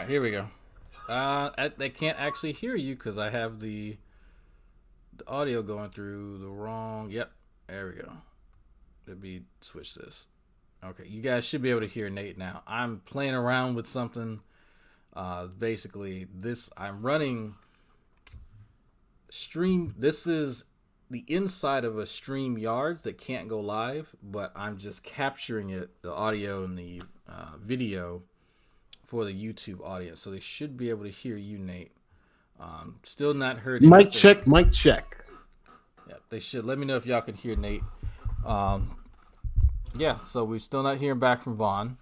right, here we go. They can't actually hear you because I have the audio going through the wrong. Yep, there we go. Let me switch this. Okay, you guys should be able to hear Nate now. I'm playing around with something. Basically, I'm running stream. This is the inside of a stream yards that can't go live, but I'm just capturing the audio and the video for the YouTube audience, so they should be able to hear you, Nate. Still not heard anything. Mic check, mic check. Yeah, they should. Let me know if y'all can hear Nate. Yeah, so we're still not hearing back from Vaughn.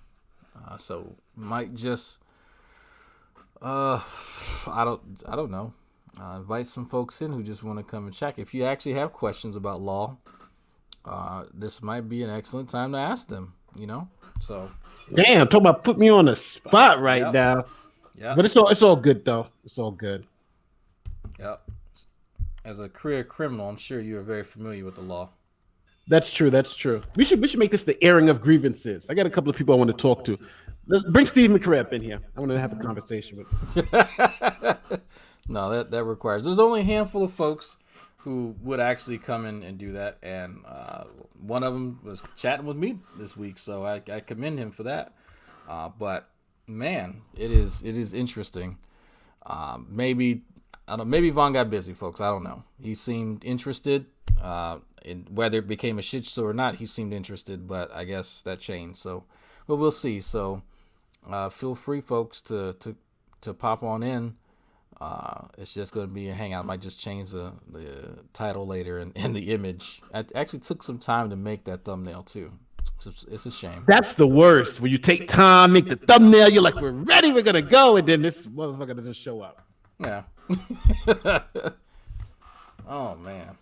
So might just I don't know. Invite some folks in who just want to come and check. If you actually have questions about law, this might be an excellent time to ask them. So. Damn, talk about put me on the spot right now. Yeah. But it's all good though. It's all good. Yep. As a career criminal, I'm sure you are very familiar with the law. That's true. That's true. We should make this the airing of grievances. I got a couple of people I want to talk to. Bring Steve McCray up in here. I want to have a conversation with him. No, that requires. There's only a handful of folks who would actually come in and do that, and one of them was chatting with me this week, so I commend him for that. But man, it is interesting. Maybe Vaughn got busy, folks. I don't know. He seemed interested. In whether it became a shit show or not, he seemed interested, but I guess that changed. So, but we'll see. So, feel free, folks, to pop on in. It's just going to be a hangout. I might just change the title later and the image. I actually took some time to make that thumbnail too. It's a shame. That's the worst. When you take time, make the thumbnail, you're like, we're ready, we're going to go. And then this motherfucker doesn't show up. Yeah. Oh, man.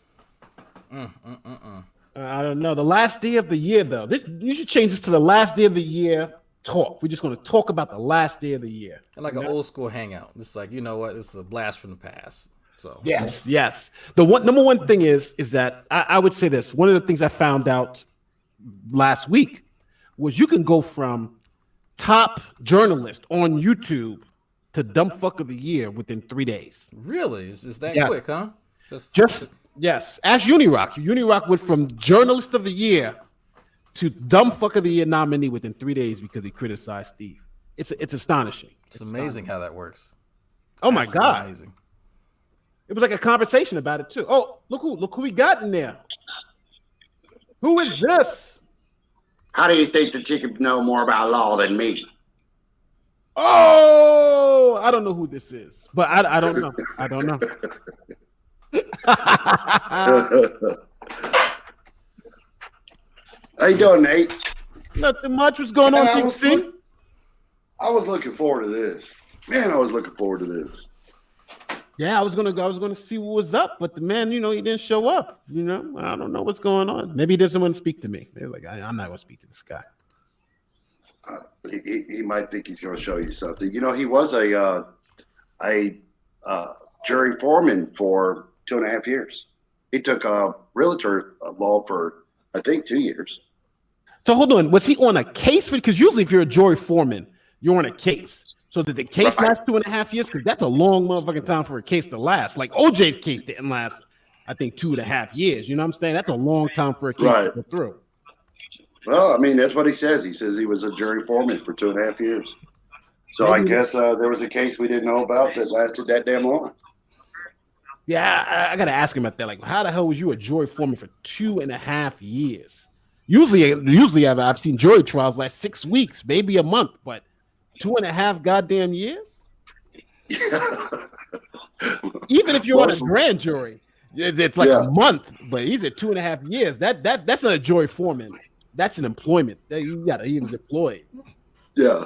I don't know. The last day of the year, though. You should change this to the last day of the year talk. We're just going to talk about the last day of the year. And like an old school hangout. It's like, you know what? It's a blast from the past. So Yes. The number one thing is that I would say this. One of the things I found out last week was you can go from top journalist on YouTube to dumb fuck of the year within 3 days. Really? Is that quick, huh? Just yes. Ask Unirock. Unirock went from journalist of the year to dumb fuck of the year nominee within 3 days because he criticized Steve. It's astonishing. It's amazing how that works. Oh my God. Amazing. It was like a conversation about it too. Oh, look who we got in there. Who is this? How do you think that you could know more about law than me? Oh, I don't know who this is, but I don't know. I don't know. How you doing, Nate? Nothing much. What's going on, DC? I was looking forward to this. Man, I was looking forward to this. Yeah, I was gonna see what was up, but the man, he didn't show up. I don't know what's going on. Maybe he doesn't want to speak to me. Maybe like I'm not gonna speak to this guy. He might think he's going to show you something. He was a jury foreman for 2.5 years. He took realtor law for, I think, 2 years. So hold on, was he on a case? Because usually if you're a jury foreman, you're on a case. So did the case last 2.5 years? Because that's a long motherfucking time for a case to last. Like OJ's case didn't last, I think, 2.5 years. You know what I'm saying? That's a long time for a case to go through. Well, I mean, that's what he says. He says he was a jury foreman for 2.5 years. So I guess there was a case we didn't know about that lasted that damn long. Yeah, I got to ask him about that. Like, how the hell was you a jury foreman for 2.5 years? Usually I've seen jury trials last 6 weeks, maybe a month, but 2.5 goddamn years? Even if you're on a grand jury, it's like a month, but he's at 2.5 years. That's not a jury foreman. That's an employment. He was employed. Yeah.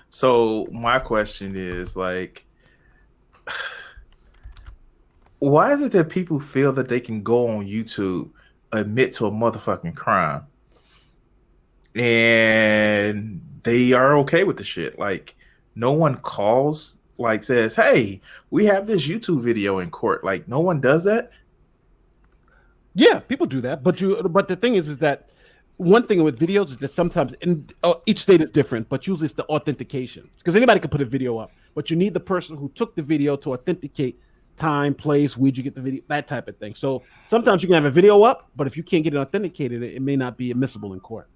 So my question is like, why is it that people feel that they can go on YouTube, admit to a motherfucking crime, and they are okay with the shit? Like, no one calls, like says, hey, we have this YouTube video in court. Like, no one does that. Yeah, people do that, but the thing is that one thing with videos is that sometimes each state is different, but usually it's the authentication because anybody can put a video up, but you need the person who took the video to authenticate time, place, where'd you get the video, that type of thing. So sometimes you can have a video up, but if you can't get it authenticated, it may not be admissible in court.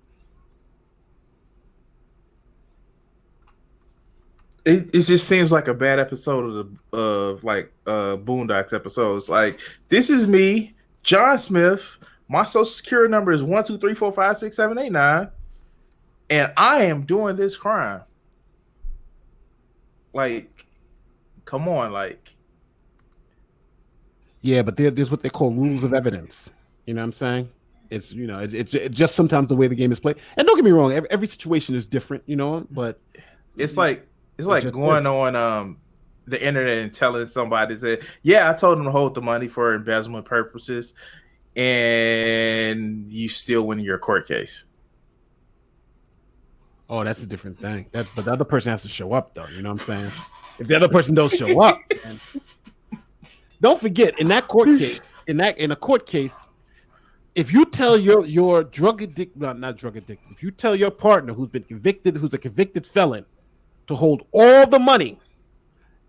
It just seems like a bad episode of Boondocks episodes. Like, this is me, John Smith. My social security number is 123456789, and I am doing this crime. Like, come on, like. Yeah, but there's what they call rules of evidence. You know what I'm saying? It's it's just sometimes the way the game is played. And don't get me wrong, every situation is different, but it's like going on the internet and telling somebody that, yeah, I told them to hold the money for embezzlement purposes, and you still win your court case. Oh, that's a different thing. But the other person has to show up, though. You know what I'm saying? If the other person don't show up, man, don't forget in that court case, in a court case, if you tell your drug addict, not drug addicted, if you tell your partner who's a convicted felon, to hold all the money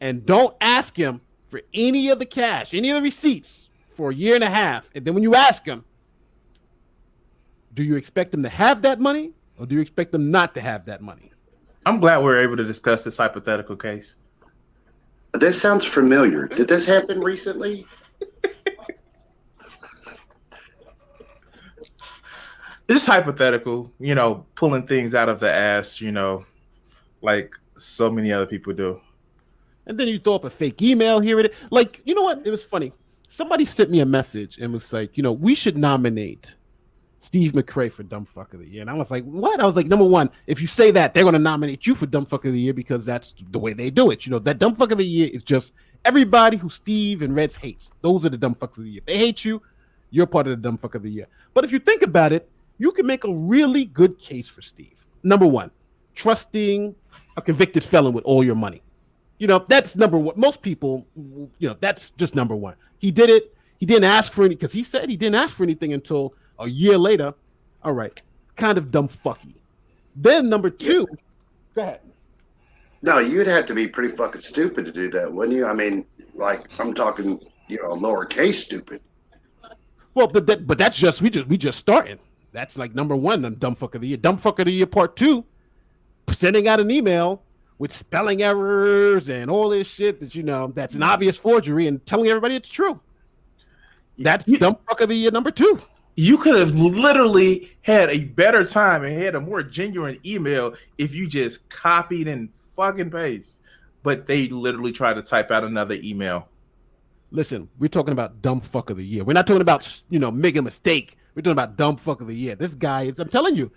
and don't ask him for any of the cash, any of the receipts for a year and a half. And then when you ask him, do you expect him to have that money or do you expect him not to have that money? I'm glad we're able to discuss this hypothetical case. This sounds familiar. Did this happen recently? It's hypothetical, pulling things out of the ass, like so many other people do. And then you throw up a fake email here. Like, you know what? It was funny. Somebody sent me a message and was like, we should nominate Steve McRae for Dumb Fuck of the Year. And I was like, what? I was like, number one, if you say that, they're going to nominate you for Dumb Fuck of the Year because that's the way they do it. That Dumb Fuck of the Year is just everybody who Steve and Reds hates. Those are the Dumb Fucks of the Year. If they hate you, you're part of the Dumb Fuck of the Year. But if you think about it, you can make a really good case for Steve. Number one, trusting a convicted felon with all your money. That's number one. Most people, that's just number one. He did it. He didn't ask for any, because he said he didn't ask for anything until a year later. All right. Kind of dumb fucky. Then number two, go ahead. No, you'd have to be pretty fucking stupid to do that, wouldn't you? I mean, like, I'm talking, lowercase stupid. Well, but that's just, we just started. That's like number one, Dumb Fuck of the Year. Dumb Fuck of the Year part two, sending out an email with spelling errors and all this shit that, that's an obvious forgery and telling everybody it's true. That's Dumb Fuck of the Year number two. You could have literally had a better time and had a more genuine email if you just copied and fucking paste. But they literally tried to type out another email. Listen, we're talking about Dumb Fuck of the Year. We're not talking about, making a mistake. We're talking about Dumb Fuck of the Year. This guy is, I'm telling you,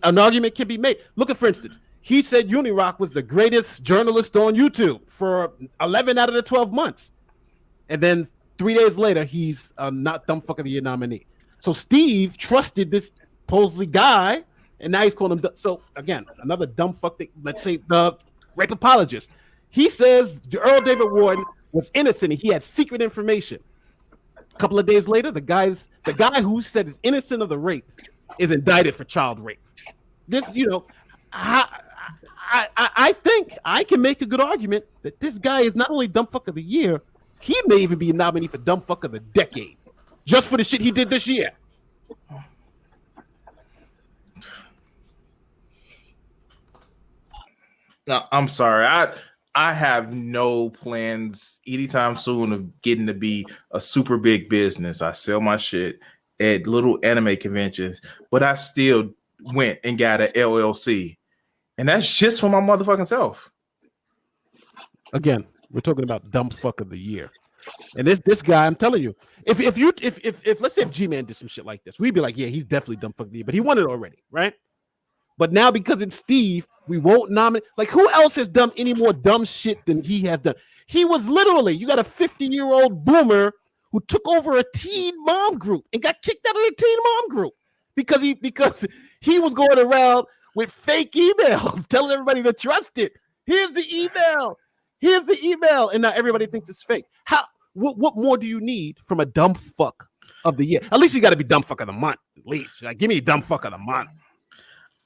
an argument can be made. Look at, for instance, he said Unirock was the greatest journalist on YouTube for 11 out of the 12 months. And then 3 days later, he's not Dumb Fuck of the Year nominee. So Steve trusted this supposedly guy, and now he's calling him. So again, another dumb fuck thing. Let's say the rape apologist. He says Earl David Warden was innocent and he had secret information. A couple of days later, the guy who said is innocent of the rape is indicted for child rape. This, I think I can make a good argument that this guy is not only Dumb Fuck of the Year, he may even be a nominee for Dumb Fuck of the Decade, just for the shit he did this year. No, I'm sorry. I have no plans anytime soon of getting to be a super big business. I sell my shit at little anime conventions, but I still went and got an LLC. And that's just for my motherfucking self. Again, we're talking about Dumb Fuck of the Year. And this guy, I'm telling you, if let's say if G-Man did some shit like this, we'd be like, yeah, he's definitely Dumb Fuck of the Year, but he won it already, right? But now because it's Steve, we won't nominate. Like, who else has done any more dumb shit than he has done? He was literally, you got a 50-year-old boomer who took over a teen mom group and got kicked out of the teen mom group because he was going around with fake emails telling everybody to trust it. Here's the email, and now everybody thinks it's fake. What more do you need from a dumb fuck of the year. At least you got to be dumb fuck of the month. At least, like, give me a dumb fuck of the month.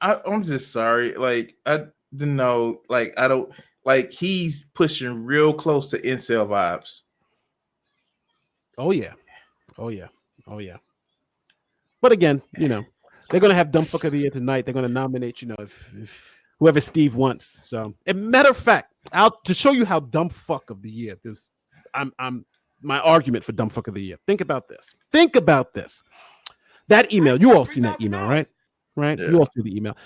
I'm just sorry. Like, I didn't know. Like, I don't like. He's pushing real close to incel vibes. Oh yeah, oh yeah, oh yeah. But again, you know, they're gonna have dumb fuck of the year tonight. They're gonna nominate, you know, if whoever Steve wants. So, and matter of fact, out to show you how dumb fuck of the year. This, I'm my argument for dumb fuck of the year. Think about this. Think about this. That email. You all seen that email, right? Right. Yeah. You all see the email.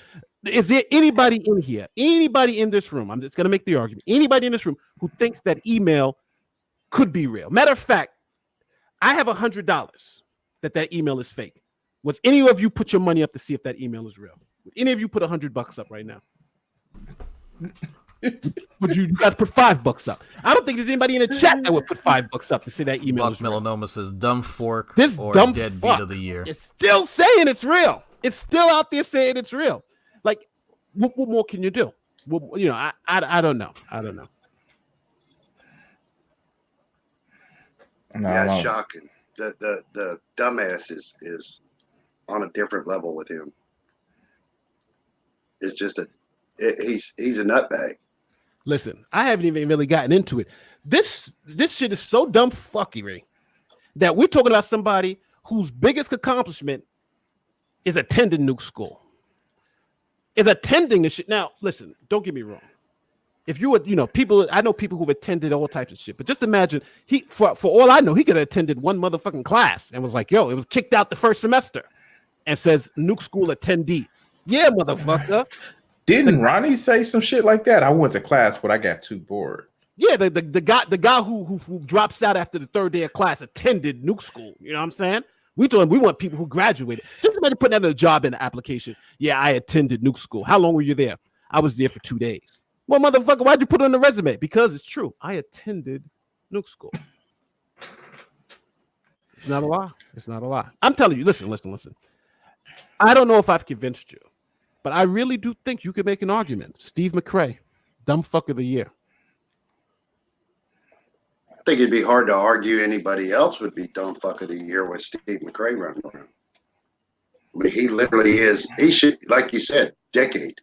Is there anybody in here? Anybody in this room? I'm just gonna make the argument. Anybody in this room who thinks that email could be real? Matter of fact, I have $100 that email is fake. Would any of you put your money up to see if that email is real? Would any of you put $100 up right now? Would you guys put $5 up? I don't think there's anybody in the chat that would put $5 up to say that email Buck is real. Melanoma says dumb fork This or dumb deadbeat fuck of the year. is still saying it's real. It's still out there saying it's real. Like, what more can you do? Well, you know, I don't know. I don't know. No, Yeah, no. it's shocking. The dumbass is on a different level with him. It's just he's a nutbag. Listen, I haven't even really gotten into it. This shit is so dumb fuckery that we're talking about somebody whose biggest accomplishment is attending Nuke school. Is attending this shit. Now, listen, don't get me wrong. If you would, you know, people, I know people who've attended all types of shit, but just imagine for all I know, he could have attended one motherfucking class and was like, yo, it was kicked out the first semester and says Nuke school attendee. Yeah, motherfucker. Didn't Ronnie say some shit like that? I went to class, but I got too bored. Yeah, the guy who drops out after the third day of class attended Nuke school. You know what I'm saying? We want people who graduated. Just imagine putting that in a job in the application. Yeah, I attended Nuke school. How long were you there? I was there for 2 days. Well, motherfucker, why'd you put it on the resume? Because it's true. I attended Nuke school. It's not a lie. It's not a lie. I'm telling you, listen. I don't know if I've convinced you, but I really do think you could make an argument. Steve McRae, dumb fuck of the year. I think it'd be hard to argue anybody else would be dumb fuck of the year with Steve McRae running around. I mean, he literally is. He should, like you said, decade.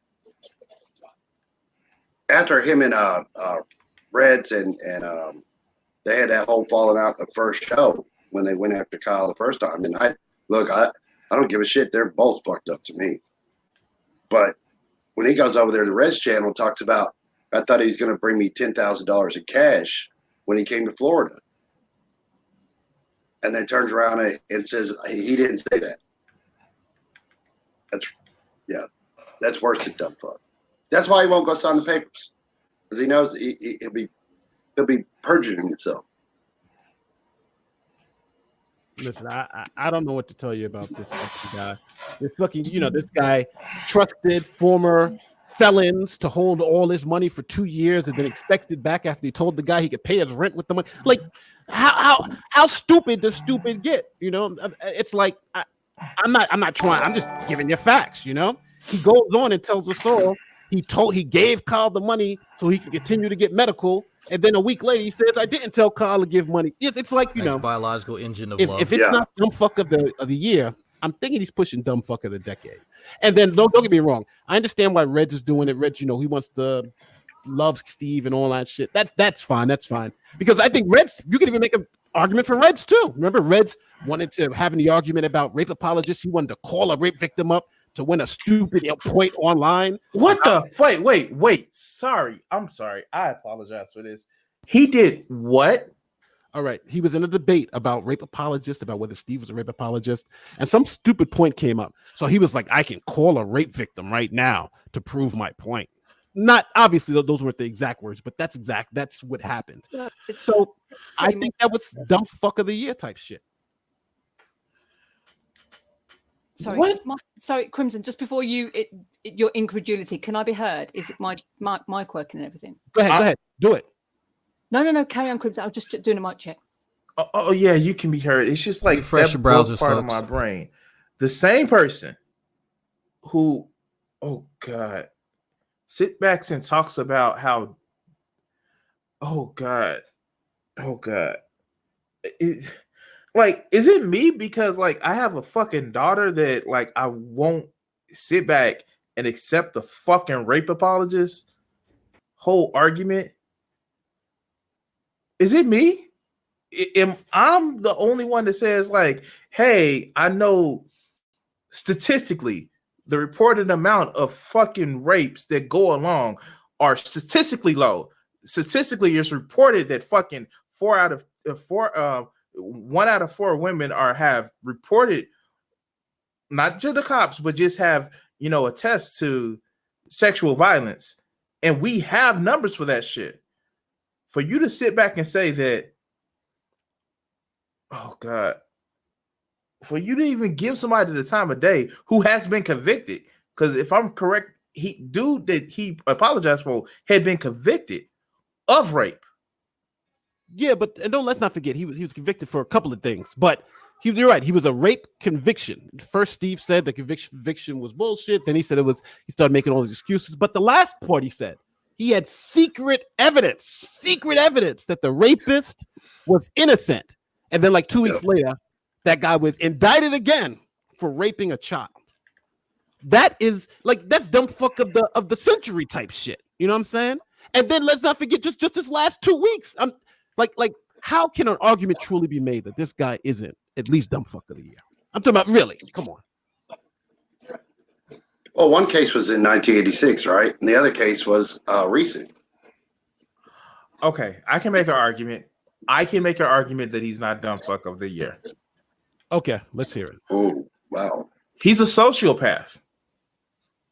After him and Reds and they had that whole falling out the first show when they went after Kyle the first time. And I don't give a shit. They're both fucked up to me. But when he goes over there to the Reds channel and talks about, I thought he was going to bring me $10,000 in cash when he came to Florida. And then turns around and says he didn't say that. That's worse than dumb fuck. That's why he won't go sign the papers, because he knows he'll be perjuring himself. Listen, I don't know what to tell you about this fucking guy. This fucking, you know, this guy trusted former felons to hold all his money for 2 years and then expects it back after he told the guy he could pay his rent with the money. Like, how stupid does stupid get? You know, it's like I'm not trying. I'm just giving you facts. You know, he goes on and tells us all. He gave Kyle the money so he could continue to get medical, and then a week later he says, "I didn't tell Kyle to give money." It's like, you know, biological engine of love. If it's not dumb fuck of the year, I'm thinking he's pushing dumb fuck of the decade. And then don't get me wrong, I understand why Reds is doing it. Reds, you know, he wants to love Steve and all that shit. That's fine. That's fine, because I think Reds, you could even make an argument for Reds too. Remember, Reds wanted to have the argument about rape apologists. He wanted to call a rape victim up to win a stupid point online. What the? Wait. Sorry. I'm sorry. I apologize for this. He did what? All right. He was in a debate about rape apologists, about whether Steve was a rape apologist, and some stupid point came up. So he was like, I can call a rape victim right now to prove my point. Not obviously those weren't the exact words, but that's what happened. So I think that was dumb fuck of the year type shit. Sorry, Crimson. Just before your incredulity, can I be heard? Is it my mic working and everything? Go ahead, do it. No. Carry on, Crimson. I was just doing a mic check. Oh yeah, you can be heard. It's just like refresh your browsers, part folks. of my brain. The same person who, oh God, sit backs and talks about how, oh God, like, is it me because like I have a fucking daughter that like I won't sit back and accept the fucking rape apologist whole argument? Is it me? I'm the only one that says like, hey, I know statistically the reported amount of fucking rapes that go along are statistically low. Statistically, it's reported that fucking 1 out of 4 women have reported, not to the cops, but just have, attest to sexual violence. And we have numbers for that shit. For you to sit back and say that, oh God, for you to even give somebody the time of day who has been convicted, because if I'm correct, he apologized for had been convicted of rape. Yeah, but and let's not forget he was convicted for a couple of things. But you're right, he was a rape conviction. First, Steve said the conviction was bullshit. Then he said he started making all these excuses. But the last part he said he had secret evidence that the rapist was innocent. And then like 2 weeks later, that guy was indicted again for raping a child. That is like, that's dumb fuck of the century type shit. You know what I'm saying? And then let's not forget just this last 2 weeks. I'm like how can an argument truly be made that this guy isn't at least dumb fuck of the year? I'm talking about really. Come on. Well, one case was in 1986, right? And the other case was recent. Okay, I can make an argument. That he's not dumb fuck of the year. Okay, let's hear it. Oh, wow. He's a sociopath.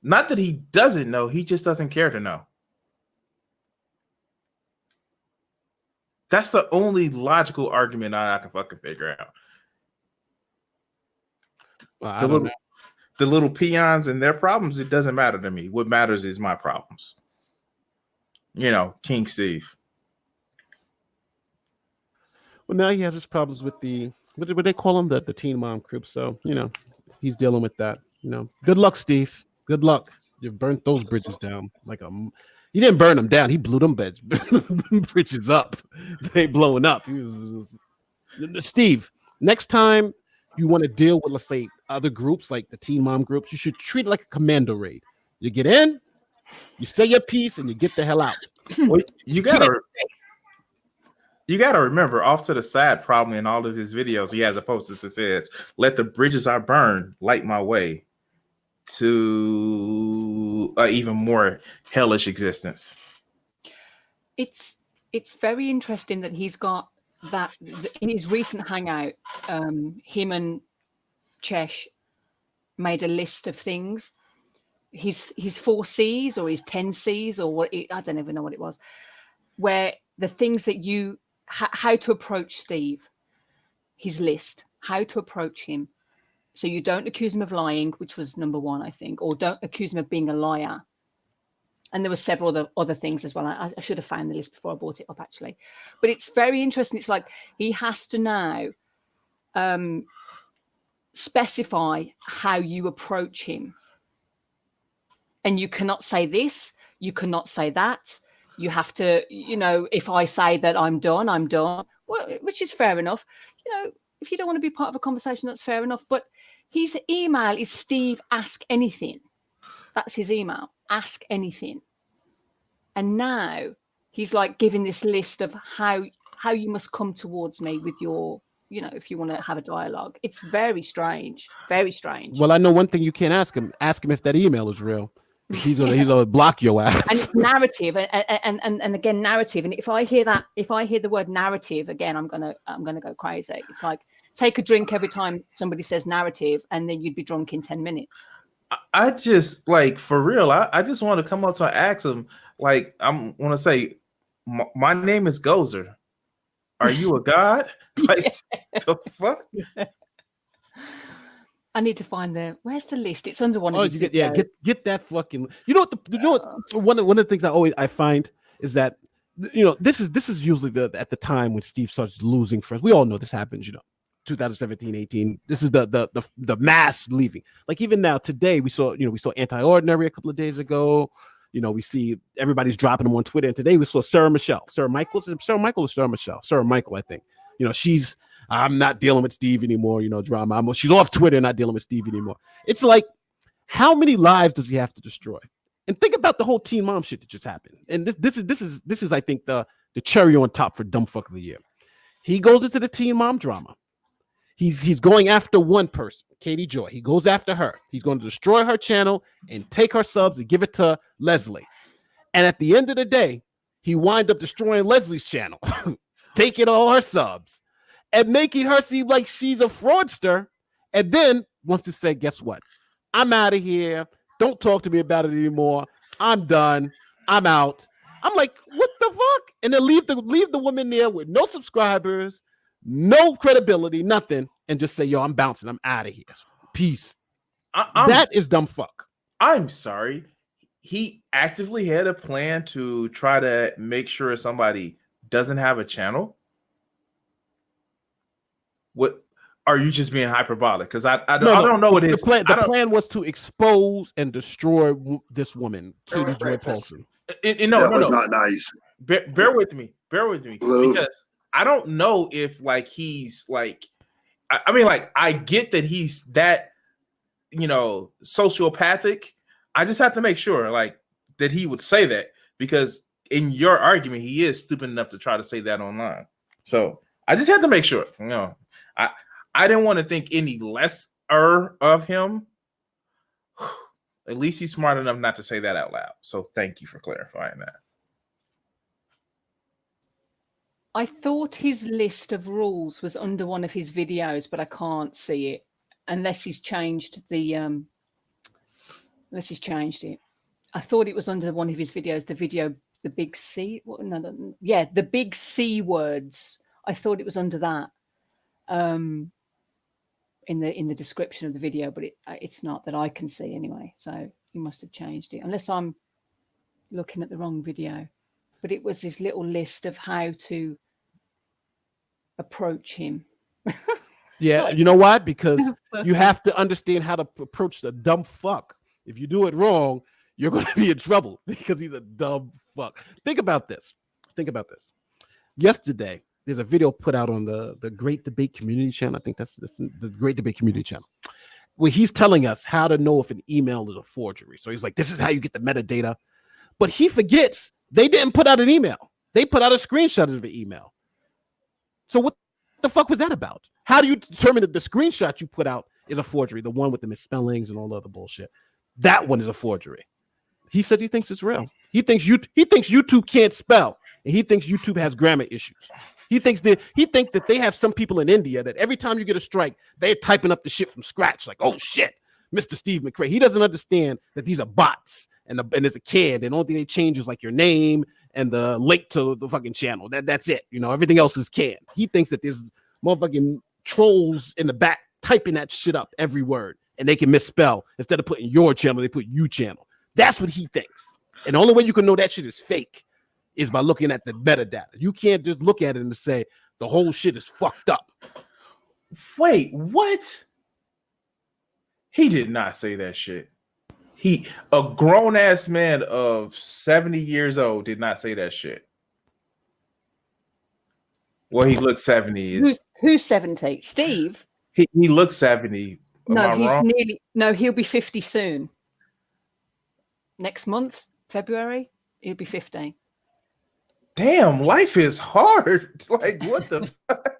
Not that he doesn't know, he just doesn't care to know. That's the only logical argument I can fucking figure out. Well, the little peons and their problems, it doesn't matter to me. What matters is my problems. King Steve. Well, now he has his problems with what they call him, the teen mom group. So, he's dealing with that. Good luck, Steve. Good luck. You've burnt those bridges down you didn't burn them down. He blew them bridges up. They blowing up. Steve, next time you want to deal with, let's say, other groups like the teen mom groups, you should treat it like a commando raid. You get in, you say your piece, and you get the hell out. You gotta remember, off to the side, probably in all of his videos, he has a poster that says, "Let the bridges I burn light my way to even more hellish existence." It's very interesting that he's got that in his recent Hangout. Him and Chesh made a list of things. His 4 C's or his 10 C's or what? I don't even know what it was. Where the things that how to approach Steve, his list, how to approach him. So you don't accuse him of lying, which was number 1, I think, or don't accuse him of being a liar. And there were several other things as well. I should have found the list before I brought it up, actually. But it's very interesting. It's like he has to now specify how you approach him. And you cannot say this. You cannot say that. You have to, if I say that I'm done, I'm done. Well, which is fair enough. If you don't want to be part of a conversation, that's fair enough. But his email is Steve Ask Anything. That's his email. Ask anything. And now he's like giving this list of how you must come towards me with your, if you want to have a dialogue. It's very strange. Very strange. Well, I know one thing you can't ask him. Ask him if that email is real. He's gonna block your ass. And it's narrative and again narrative. And if I hear the word narrative again, I'm gonna go crazy. It's like take a drink every time somebody says narrative, and then you'd be drunk in 10 minutes. I just like for real. I just want to come up to and ask him. Like I want to say, my name is Gozer. Are you a god? Like the fuck? I need to find where's the list? It's under one of these. Get that fucking. One of the things I find is that this is usually at the time when Steve starts losing friends. We all know this happens. 2017, 18. This is the mass leaving. Like even now today we saw Anti-Ordinary a couple of days ago. We see everybody's dropping them on Twitter, and today we saw Sarah Michael, I think. She's I'm not dealing with Steve anymore, drama. She's off Twitter, not dealing with Steve anymore. It's like, how many lives does he have to destroy? And think about the whole Teen Mom shit that just happened. And this is I think the cherry on top for dumb fuck of the year. He goes into the Teen Mom drama. He's going after one person, Katie Joy. He goes after her. He's going to destroy her channel and take her subs and give it to Leslie. And at the end of the day, he wind up destroying Leslie's channel, taking all her subs, and making her seem like she's a fraudster. And then wants to say, guess what? I'm out of here. Don't talk to me about it anymore. I'm done. I'm out. I'm like, what the fuck? And then leave the woman there with no subscribers, no credibility, nothing, and just say, yo, I'm bouncing. I'm out of here. Peace. That is dumb fuck. I'm sorry. He actively had a plan to try to make sure somebody doesn't have a channel. What are you just being hyperbolic? Because I don't know what it is. The plan was to expose and destroy this woman, Katie Joy Paulson. That was not nice. Bear with me. Blue. Because I don't know if like he's like, I mean, like, I get that he's that, sociopathic. I just have to make sure like that he would say that, because in your argument, he is stupid enough to try to say that online. So I just had to make sure, I didn't want to think any lesser of him. At least he's smart enough not to say that out loud. So thank you for clarifying that. I thought his list of rules was under one of his videos, but I can't see it unless he's changed it. I thought it was under one of his videos, the big C. The big C words. I thought it was under that in the description of the video, but it's not that I can see anyway. So he must have changed it, unless I'm looking at the wrong video. But it was his little list of how to approach him. Yeah, you know why? Because you have to understand how to approach the dumb fuck. If you do it wrong, you're going to be in trouble because he's a dumb fuck. Think about this. Yesterday, there's a video put out on the Great Debate Community Channel. I think that's the Great Debate Community Channel, where he's telling us how to know if an email is a forgery. So he's like, this is how you get the metadata. But he forgets they didn't put out an email. They put out a screenshot of the email. So what the fuck was that about? How do you determine that the screenshot you put out is a forgery? The one with the misspellings and all the other bullshit. That one is a forgery. He says he thinks it's real. He thinks YouTube can't spell, and he thinks YouTube has grammar issues. He thinks that they have some people in India that every time you get a strike, they're typing up the shit from scratch. Like, oh shit, Mr. Steve McRae. He doesn't understand that these are bots and there's a kid, and the only thing they change is like your name and the link to the fucking channel. That's it. Everything else is canned. He thinks that there's motherfucking trolls in the back typing that shit up every word, and they can misspell. Instead of putting your channel, they put you channel. That's what he thinks. And the only way you can know that shit is fake is by looking at the metadata. You can't just look at it and say the whole shit is fucked up. Wait, what? He did not say that shit. A grown-ass man of 70 years old did not say that shit. Well, he looks 70. Who's 70? Steve? He looks 70. He'll be 50 soon. Next month, February, he'll be 50. Damn, life is hard. Like, what the fuck?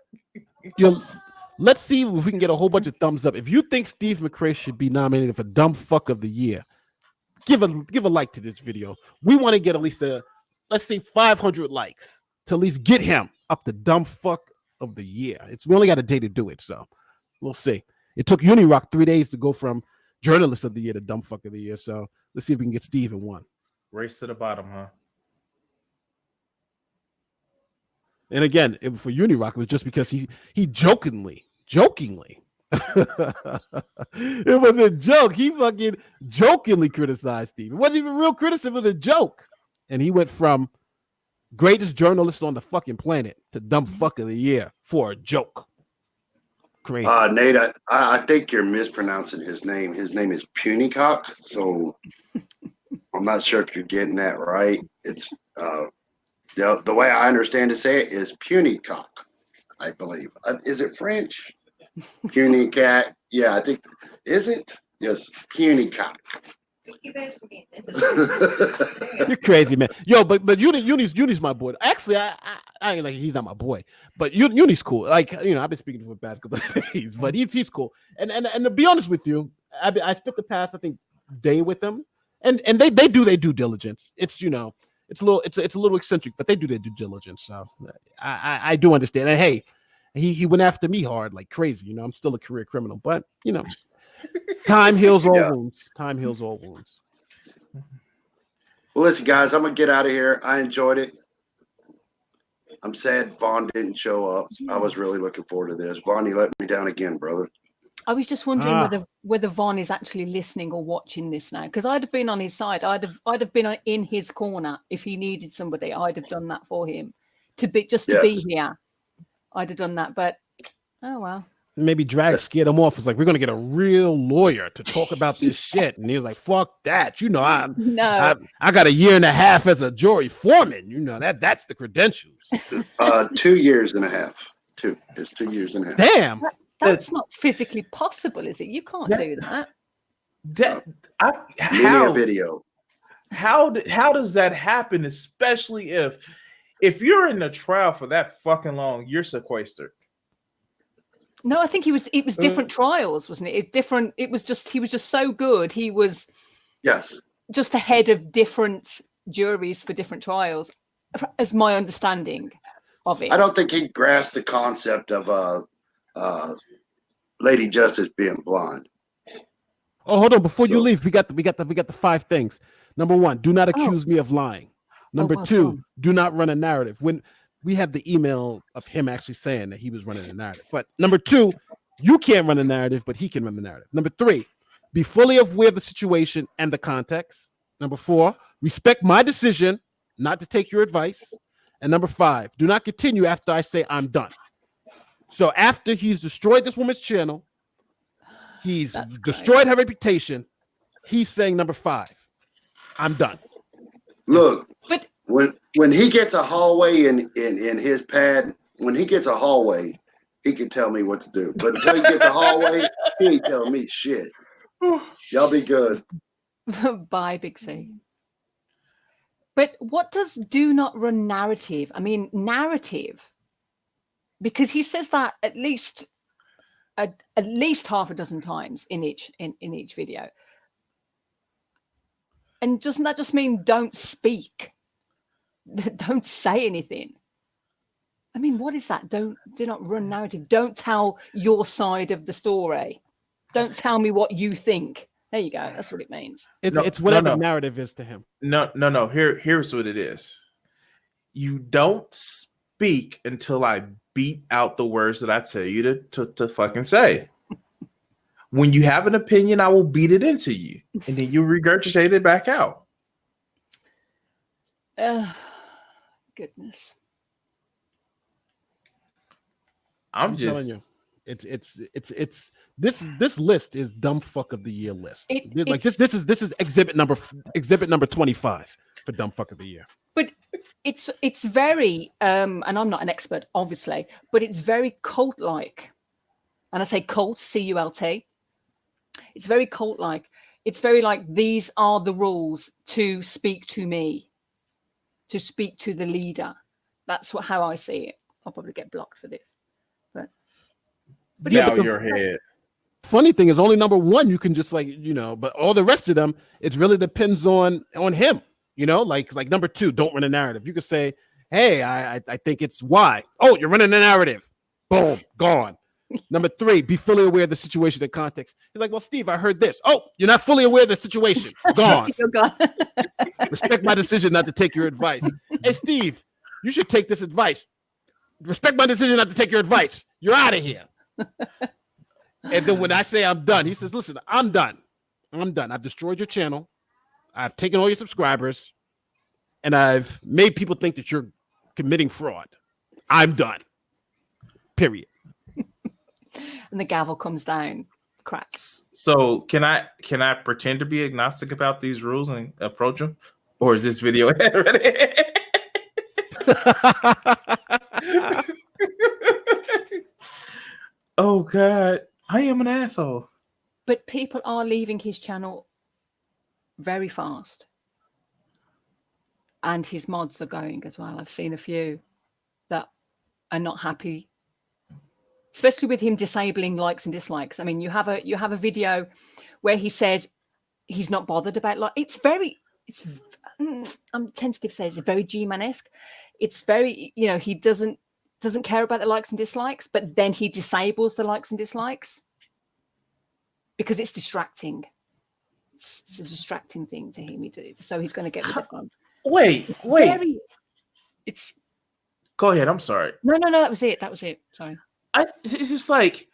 Let's see if we can get a whole bunch of thumbs up. If you think Steve McRae should be nominated for Dumb Fuck of the Year, give a like to this video. We want to get at least let's say 500 likes to at least get him up to Dumb Fuck of the Year. We only got a day to do it, so we'll see. It took Unirock 3 days to go from Journalist of the Year to Dumb Fuck of the Year, so let's see if we can get Steve in one. Race to the bottom, huh? And again, for Unirock, it was just because he jokingly. It was a joke. He fucking jokingly criticized Steve. It wasn't even real criticism, it was a joke. And he went from greatest journalist on the fucking planet to Dumb Fuck of the Year for a joke. Crazy. Nate, I think you're mispronouncing his name. His name is Punycock, so I'm not sure if you're getting that right. It's the way I understand to say it is Punycock. I believe. Is it French? Puny cat. Yeah, I think. Is it? Yes, puny cock. You guys mean You're crazy, man. Yo, but Uni's my boy. Actually, I ain't like he's not my boy, but Uni's cool. Like I've been speaking to him for the past couple of days, but he's cool. And to be honest with you, I spent the past day with them, and they do their due diligence. It's it's a little eccentric, but they do their due diligence. So I do understand. And hey, he went after me hard like crazy. I'm still a career criminal, but time heals all wounds. Time heals all wounds. Well, listen, guys, I'm gonna get out of here. I enjoyed it. I'm sad Vaughn didn't show up. I was really looking forward to this. Vaughn, you let me down again, brother. I was just wondering whether Vaughn is actually listening or watching this now, because I'd have been on his side. I'd have been in his corner if he needed somebody. I'd have done that for him to be here. I'd have done that, but oh well. Maybe Drag scared him off. It's like, we're gonna get a real lawyer to talk about this shit, and he was like, "Fuck that!" I got a year and a half as a jury foreman. That's the credentials. 2 years and a half. It's 2 years and a half. Damn, that's not physically possible, is it? You can't do that. How video? How does that happen? Especially if you're in a trial for that fucking long, you're sequestered. No, I think it was different trials, wasn't it? He was just so good. He was just ahead of different juries for different trials, as my understanding of it. I don't think he grasped the concept of Lady Justice being blind. Oh, hold on! Before you leave, we got the 5 things. Number 1, do not accuse me of lying. Number 2, do not run a narrative. When we have the email of him actually saying that he was running a narrative. But number 2, you can't run a narrative, but he can run the narrative. Number 3, be fully aware of the situation and the context. Number 4, respect my decision not to take your advice. And number 5, do not continue after I say I'm done. So after he's destroyed this woman's channel, he's destroyed her reputation, he's saying number 5, I'm done. Look, but when he gets a hallway in his pad, when he gets a hallway, he can tell me what to do. But until he gets a hallway, he ain't telling me shit. Y'all be good. Bye, Big C. But what does do not run narrative? I mean, narrative, because he says that at least half a dozen times in each video. And doesn't that just mean don't speak? Don't say anything. I mean, what is that? Do not run narrative. Don't tell your side of the story. Don't tell me what you think. There you go. That's what it means. It's whatever narrative is to him. No. Here's what it is. You don't speak until I beat out the words that I tell you to fucking say. When you have an opinion, I will beat it into you, and then you regurgitate it back out. Goodness. I'm telling you, it's this list is dumb fuck of the year list. This is exhibit number 25 for dumb fuck of the year. But it's very and I'm not an expert, obviously, but it's very cult-like. And I say cult, C-U-L-T. It's very cult-like. It's very like, these are the rules to speak to me, to speak to the leader. That's how I see it. I'll probably get blocked for this. But bow your head. Funny thing is, only number 1 you can just but all the rest of them, it really depends on him. Like number 2, don't run a narrative. You could say, hey, I think it's Y. Oh, you're running a narrative. Boom, gone. Number 3, be fully aware of the situation and context. He's like, well, Steve, I heard this. Oh, you're not fully aware of the situation. Gone. You're gone. Respect my decision not to take your advice. Hey, Steve, you should take this advice. Respect my decision not to take your advice. You're out of here. And then when I say I'm done, he says, listen, I'm done. I've destroyed your channel. I've taken all your subscribers. And I've made people think that you're committing fraud. I'm done. Period. And the gavel comes down, cracks. So can I pretend to be agnostic about these rules and approach them, or is this video ready? Oh God, I am an asshole. But people are leaving his channel very fast. And his mods are going as well. I've seen a few that are not happy, especially with him disabling likes and dislikes. I mean, you have a video where he says he's not bothered about I'm tentative to say it's very G-Man-esque. It's very, he doesn't care about the likes and dislikes, but then he disables the likes and dislikes because it's distracting. It's a distracting thing to him. So he's going to get rid of them. Wait. It's Go ahead. I'm sorry. No, that was it. Sorry. It's just like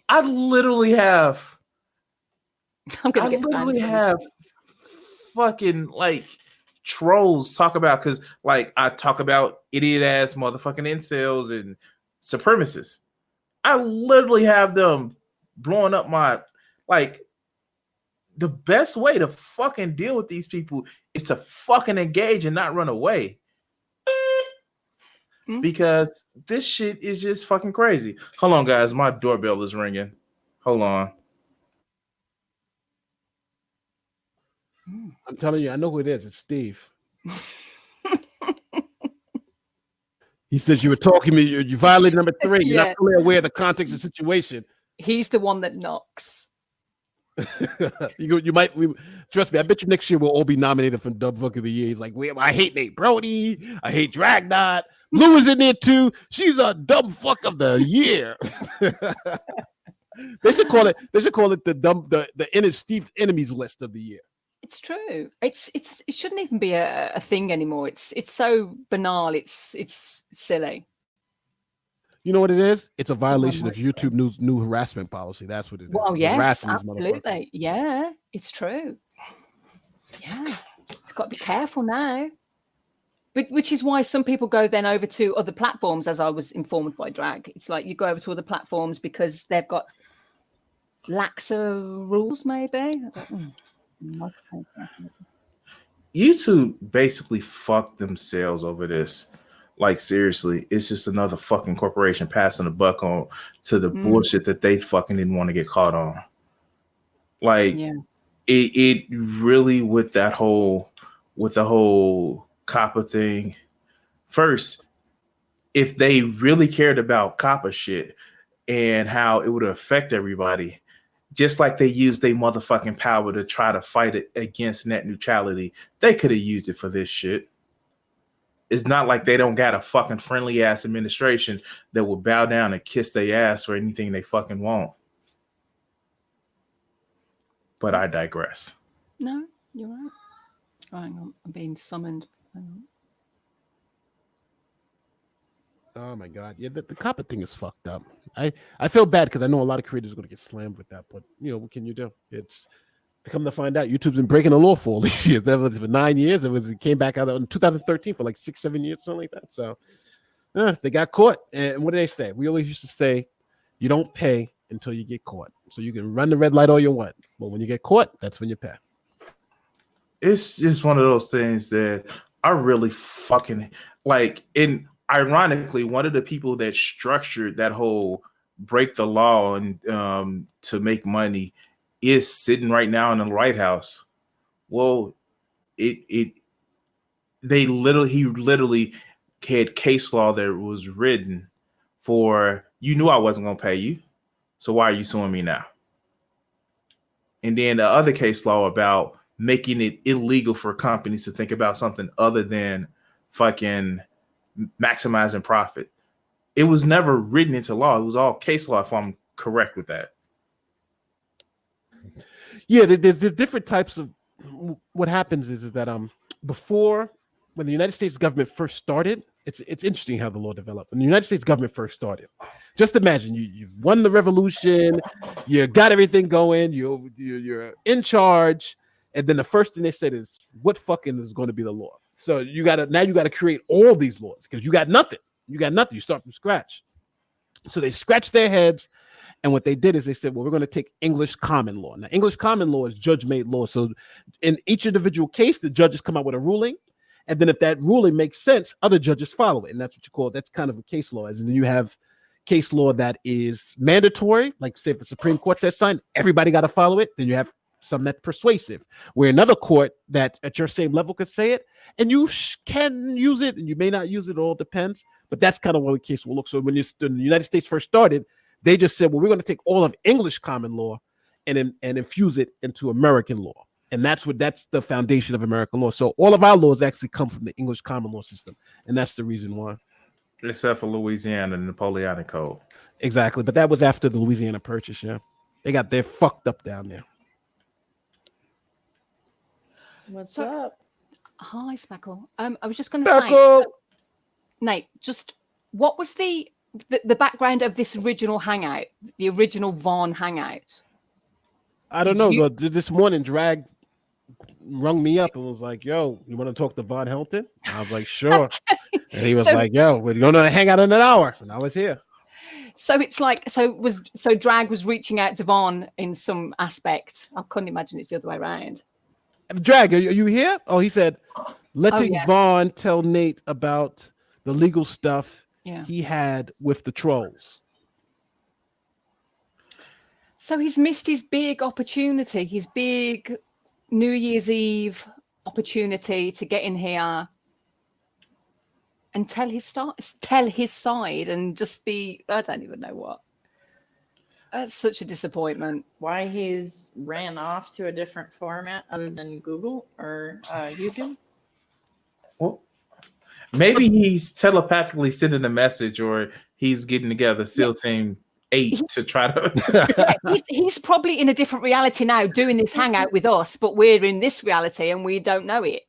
I literally have fucking like trolls talk about, because like I talk about idiot ass motherfucking incels and supremacists. I literally have them blowing up my like. The best way to fucking deal with these people is to fucking engage and not run away. Because this shit is just fucking crazy. Hold on, guys. My doorbell is ringing. Hold on. I'm telling you, I know who it is. It's Steve. He says you were talking to me. You violated number 3. You're not fully aware of the context of the situation. He's the one that knocks. you might trust me. I bet you next year we'll all be nominated for Dub Book of the Year. He's like, I hate Nate Brody. I hate Dragnot. Blue is in there too. She's a dumb fuck of the year. They should call it the inner Steve enemies list of the year. It's true. It shouldn't even be a thing anymore. It's so banal. It's silly. You know what it is? It's a violation of YouTube's new harassment policy. That's what it is. Well, yes, absolutely. Yeah, it's true. Yeah, it's got to be careful now. But which is why some people go then over to other platforms, as I was informed by Drag. It's like you go over to other platforms because they've got laxer rules, maybe. YouTube basically fucked themselves over this. Like, seriously, it's just another fucking corporation passing the buck on to the bullshit that they fucking didn't want to get caught on. Like, it really with the whole COPPA thing. First, if they really cared about COPPA shit and how it would affect everybody, just like they used their motherfucking power to try to fight it against net neutrality, they could have used it for this shit. It's not like they don't got a fucking friendly ass administration that will bow down and kiss their ass for anything they fucking want. But I digress. No, you're right. Oh, hang on, I'm being summoned. Oh my god, yeah, the COPPA thing is fucked up. I feel bad because I know a lot of creators are going to get slammed with that, but what can you do? It's to come to find out, YouTube's been breaking the law for all these years. That was for 9 years. It came back out in 2013 for like 6-7 years, something like that. So they got caught. And what do they say? We always used to say, you don't pay until you get caught. So you can run the red light all you want, but when you get caught, that's when you pay. It's just one of those things that I really fucking like. And ironically, one of the people that structured that whole break the law and to make money is sitting right now in the White House. Well, he literally had case law that was written for, you knew I wasn't gonna pay you, so why are you suing me now? And then the other case law about making it illegal for companies to think about something other than fucking maximizing profit. It was never written into law. It was all case law, if I'm correct with that. Yeah, there's different types of what happens is that before, when the United States government first started, it's interesting how the law developed. When the United States government first started, just imagine you've won the revolution, you got everything going, you're in charge, and then the first thing they said is, what fucking is going to be the law? So you gotta create all these laws because you got nothing. You start from scratch. So they scratched their heads. And what they did is they said, well, we're going to take English common law. Now, English common law is judge-made law. So in each individual case, the judges come out with a ruling. And then if that ruling makes sense, other judges follow it. And that's what you call it. That's kind of a case law. And then you have case law that is mandatory, like say if the Supreme Court says something, everybody got to follow it. Then you have some that's persuasive, where another court that's at your same level could say it, and you can use it, and you may not use it. It all depends. But that's kind of what the case will look. So when the United States first started, they just said, well, we're going to take all of English common law and infuse it into American law. And that's the foundation of American law. So all of our laws actually come from the English common law system. And that's the reason why. Except for Louisiana and the Napoleonic Code. Exactly. But that was after the Louisiana Purchase, yeah. They're fucked up down there. What's up? Hi, Speckle. I was just going to say, Nate, just what was the background of this original Hangout, the original Vaughn Hangout? I don't know. This morning, Drag rung me up and was like, yo, you want to talk to Von Helton? I was like, sure. And he was like, yo, we're going to hang out in an hour. And I was here. So it's like, so Drag was reaching out to Vaughn in some aspect. I couldn't imagine it's the other way around. Drag, are you here? Oh, he said, letting Vaughn tell Nate about the legal stuff he had with the trolls. So he's missed his big opportunity, his big New Year's Eve opportunity to get in here and tell his side and just be, I don't even know what. That's such a disappointment. Why he's ran off to a different format other than Google or YouTube? Well, maybe he's telepathically sending a message, or he's getting together SEAL Team 8 to try to. he's probably in a different reality now, doing this Hangout with us, but we're in this reality and we don't know it.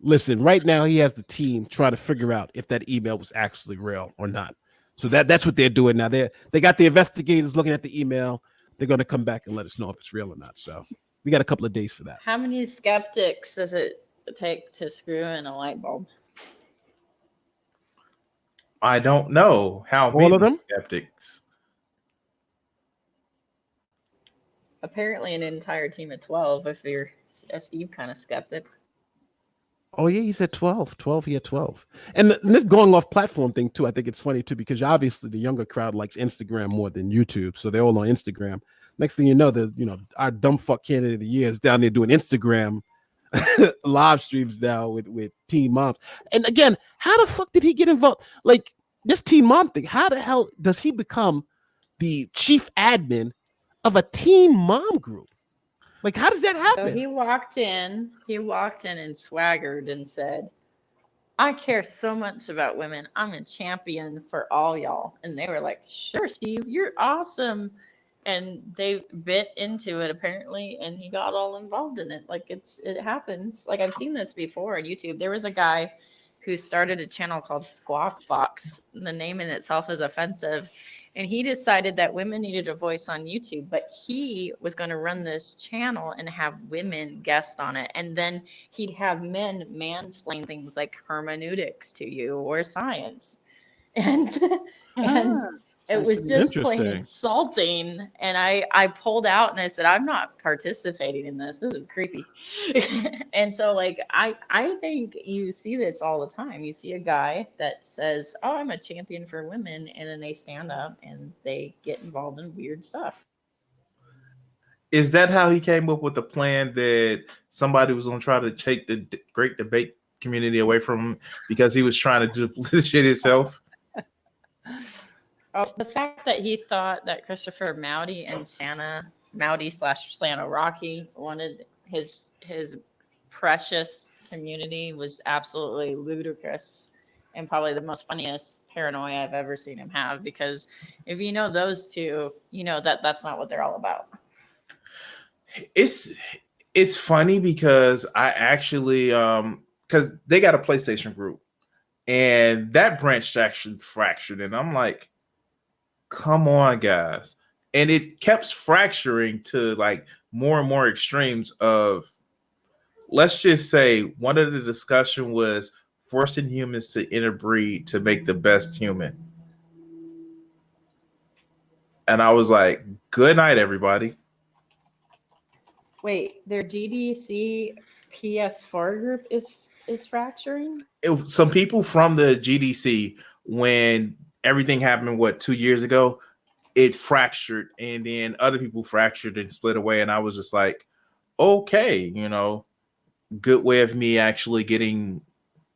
Listen, right now he has the team trying to figure out if that email was actually real or not. So that's what they're doing now. They got the investigators looking at the email. They're going to come back and let us know if it's real or not. So we got a couple of days for that. How many skeptics does it take to screw in a light bulb? I don't know how all many of them skeptics. Apparently, an entire team of 12. If you're a Steve kind of skeptic. Oh, yeah, he said 12. 12, he had 12. And this going off platform thing, too, I think it's funny, too, because obviously the younger crowd likes Instagram more than YouTube. So they're all on Instagram. Next thing you know, our dumb fuck candidate of the year is down there doing Instagram live streams now with Teen Moms. And again, how the fuck did he get involved? Like, this Teen Mom thing, how the hell does he become the chief admin of a Teen Mom group? Like, how does that happen? So he walked in and swaggered and said, I care so much about women. I'm a champion for all y'all. And they were like, sure, Steve, you're awesome. And they bit into it apparently, and he got all involved in it. Like it happens. Like I've seen this before on YouTube. There was a guy who started a channel called Squawk Box. The name in itself is offensive. And he decided that women needed a voice on YouTube, but he was going to run this channel and have women guest on it. And then he'd have men mansplain things like hermeneutics to you or science. And it was just plain insulting. And I pulled out and I said, I'm not participating in this. This is creepy. And so like, I think you see this all the time. You see a guy that says, oh, I'm a champion for women. And then they stand up and they get involved in weird stuff. Is that how he came up with the plan that somebody was going to try to take the great debate community away from him because he was trying to do the shit himself? Oh, the fact that he thought that Christopher Mowdy and Mowdy/Santa Rocky wanted his precious community was absolutely ludicrous and probably the most funniest paranoia I've ever seen him have. Because if you know those two, you know that that's not what they're all about. It's funny because I actually because they got a PlayStation group and that branch actually fractured, and I'm like, come on, guys. And it kept fracturing to like more and more extremes of, let's just say one of the discussion was forcing humans to interbreed to make the best human. And I was like, good night, everybody. Wait, their GDC PS4 group is fracturing? Some people from the GDC, when everything happened 2 years ago. It fractured, and then other people fractured and split away, and I was just like, okay, good way of me actually getting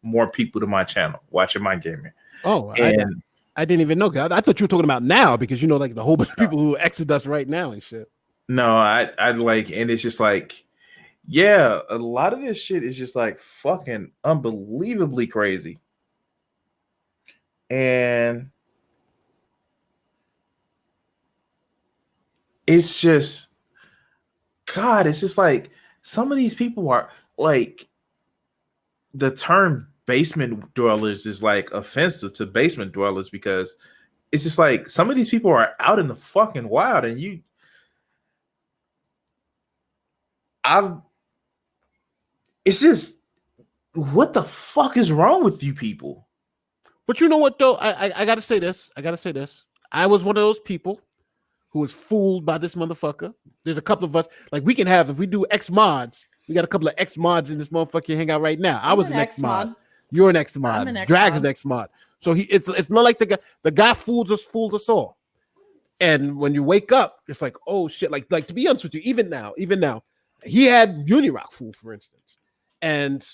more people to my channel watching my gaming. Oh, And I didn't even know. I thought you were talking about now because like the whole bunch of people who exit us right now and shit. no, I like, and it's just like, yeah, a lot of this shit is just like fucking unbelievably crazy. And it's just, God, it's just like some of these people are like, the term basement dwellers is like offensive to basement dwellers because it's just like some of these people are out in the fucking wild, and it's just, what the fuck is wrong with you people? But you know what though? I gotta say this. I was one of those people who was fooled by this motherfucker. There's a couple of us, like we can have, if we do X mods, we got a couple of X mods in this motherfucker hangout right now. I was an X mod. You're an X mod. I'm an X Drag's mod. an X mod. So it's not like the guy fools us all. And when you wake up, it's like, oh shit, like to be honest with you, even now, he had Unirock fool, for instance. And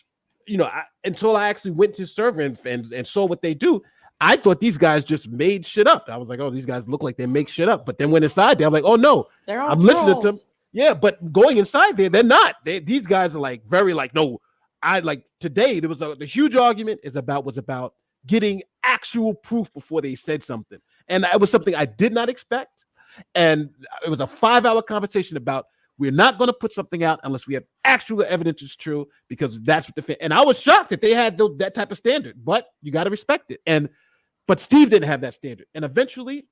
until I actually went to his server and saw what they do, I thought these guys just made shit up. I was like, oh, these guys look like they make shit up. But then when inside there, I'm like, oh no, They're all I'm listening to them. trolls. Yeah, but going inside there, they're not. These guys are like very like, no, I like today there was the huge argument was about getting actual proof before they said something. And it was something I did not expect. And it was a 5-hour conversation about we're not going to put something out unless we have actual evidence is true, because that's what and I was shocked that they had that type of standard, but you got to respect it. But Steve didn't have that standard. And eventually,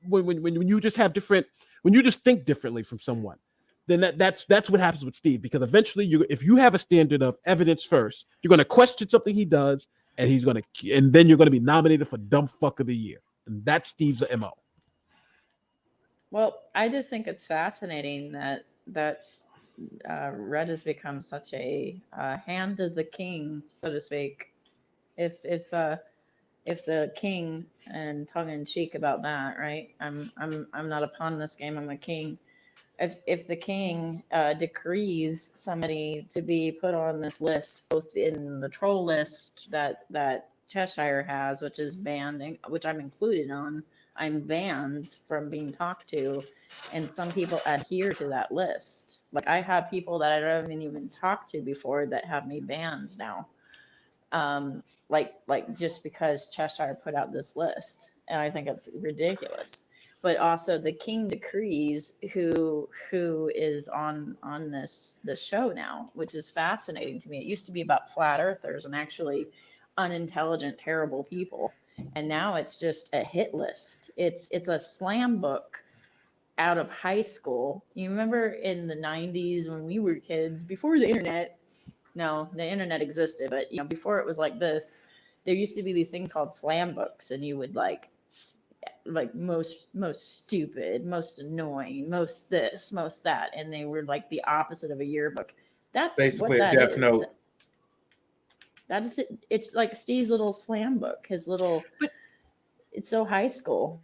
when you just have different, when you just think differently from someone, then that's what happens with Steve. Because eventually, if you have a standard of evidence first, you're going to question something he does, and then you're going to be nominated for dumb fuck of the year. And that's Steve's MO. Well, I just think it's fascinating that Red has become such a hand of the king, so to speak. If the king, and tongue in cheek about that, right? I'm not a pawn in this game. I'm a king. If the king decrees somebody to be put on this list, both in the troll list that Cheshire has, which is banned, which I'm included on, I'm banned from being talked to, and some people adhere to that list. Like I have people that I haven't even talked to before that have me banned now. Like just because Cheshire put out this list, and I think it's ridiculous. But also the king decrees who is on this show now, which is fascinating to me. It used to be about flat earthers and actually unintelligent, terrible people, and now it's just a hit list. It's a slam book out of high school. You remember in the 90s when we were kids, before the internet? No, the internet existed, but before it was like this, there used to be these things called slam books, and you would like most stupid, most annoying, most this, most that, and they were like the opposite of a yearbook. That's basically what a that Death is. Note. That is it. It's like Steve's little slam book, his little. But it's so high school.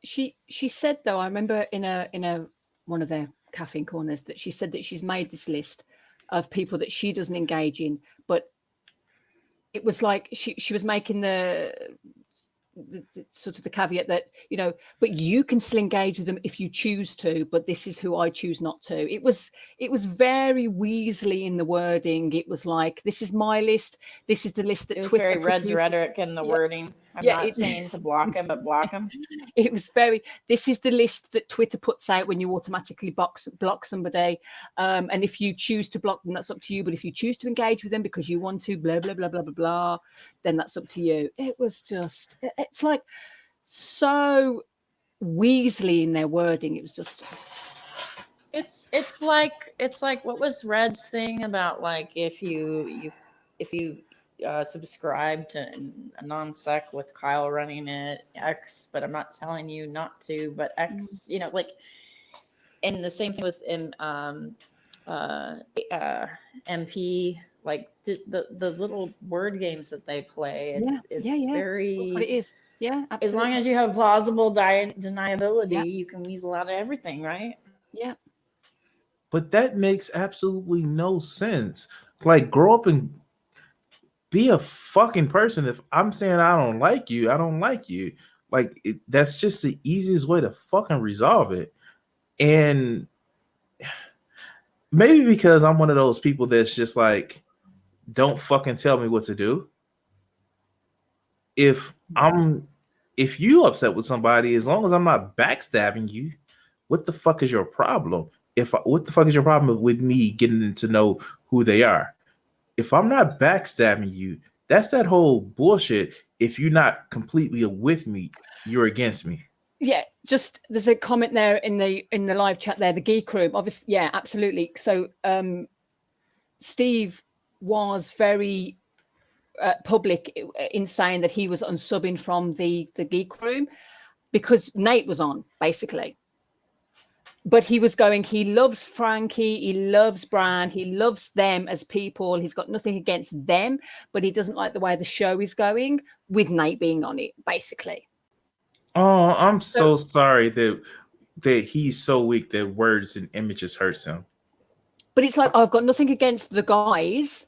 She said though, I remember in a one of their caffeine corners that she said that she's made this list of people that she doesn't engage in, but it was like she was making the sort of the caveat that but you can still engage with them if you choose to, but this is who I choose not to. It was very Weasley in the wording. It was like, this is my list, this is the list that It was Twitter very Red's produces. rhetoric in the wording. I'm not saying to block him, but block him. It was very, this is the list that Twitter puts out when you automatically block somebody, and if you choose to block them, that's up to you, but if you choose to engage with them because you want to, blah blah blah blah blah blah, then that's up to you. It was just, it's like so Weasley in their wording. It was just, it's like what was Red's thing about, like, if you subscribe to a non-sec with Kyle running it X, but I'm not telling you not to, but X, like, and the same thing with MP, like the little word games that they play. It's very, that's what it is. Yeah, As absolutely. long as you have plausible deniability, Yeah. you can weasel out of everything, right? Yeah. But that makes absolutely no sense. Like, grow up and be a fucking person. If I'm saying I don't like you, I don't like you. Like, that's just the easiest way to fucking resolve it. And maybe because I'm one of those people that's just like, don't fucking tell me what to do. If you upset with somebody, as long as I'm not backstabbing you, what the fuck is your problem? What the fuck is your problem with me getting to know who they are? If I'm not backstabbing you, that's that whole bullshit. If you're not completely with me, you're against me. Yeah, just there's a comment there in the live chat there, the geek room. Obviously, yeah, absolutely. So Steve was very public in saying that he was unsubbing from the geek room because Nate was on, basically. But he was going, he loves Frankie, he loves Bran, he loves them as people. He's got nothing against them, but he doesn't like the way the show is going with Nate being on it, basically. Oh, I'm so sorry that he's so weak that words and images hurts him. But it's like, I've got nothing against the guys,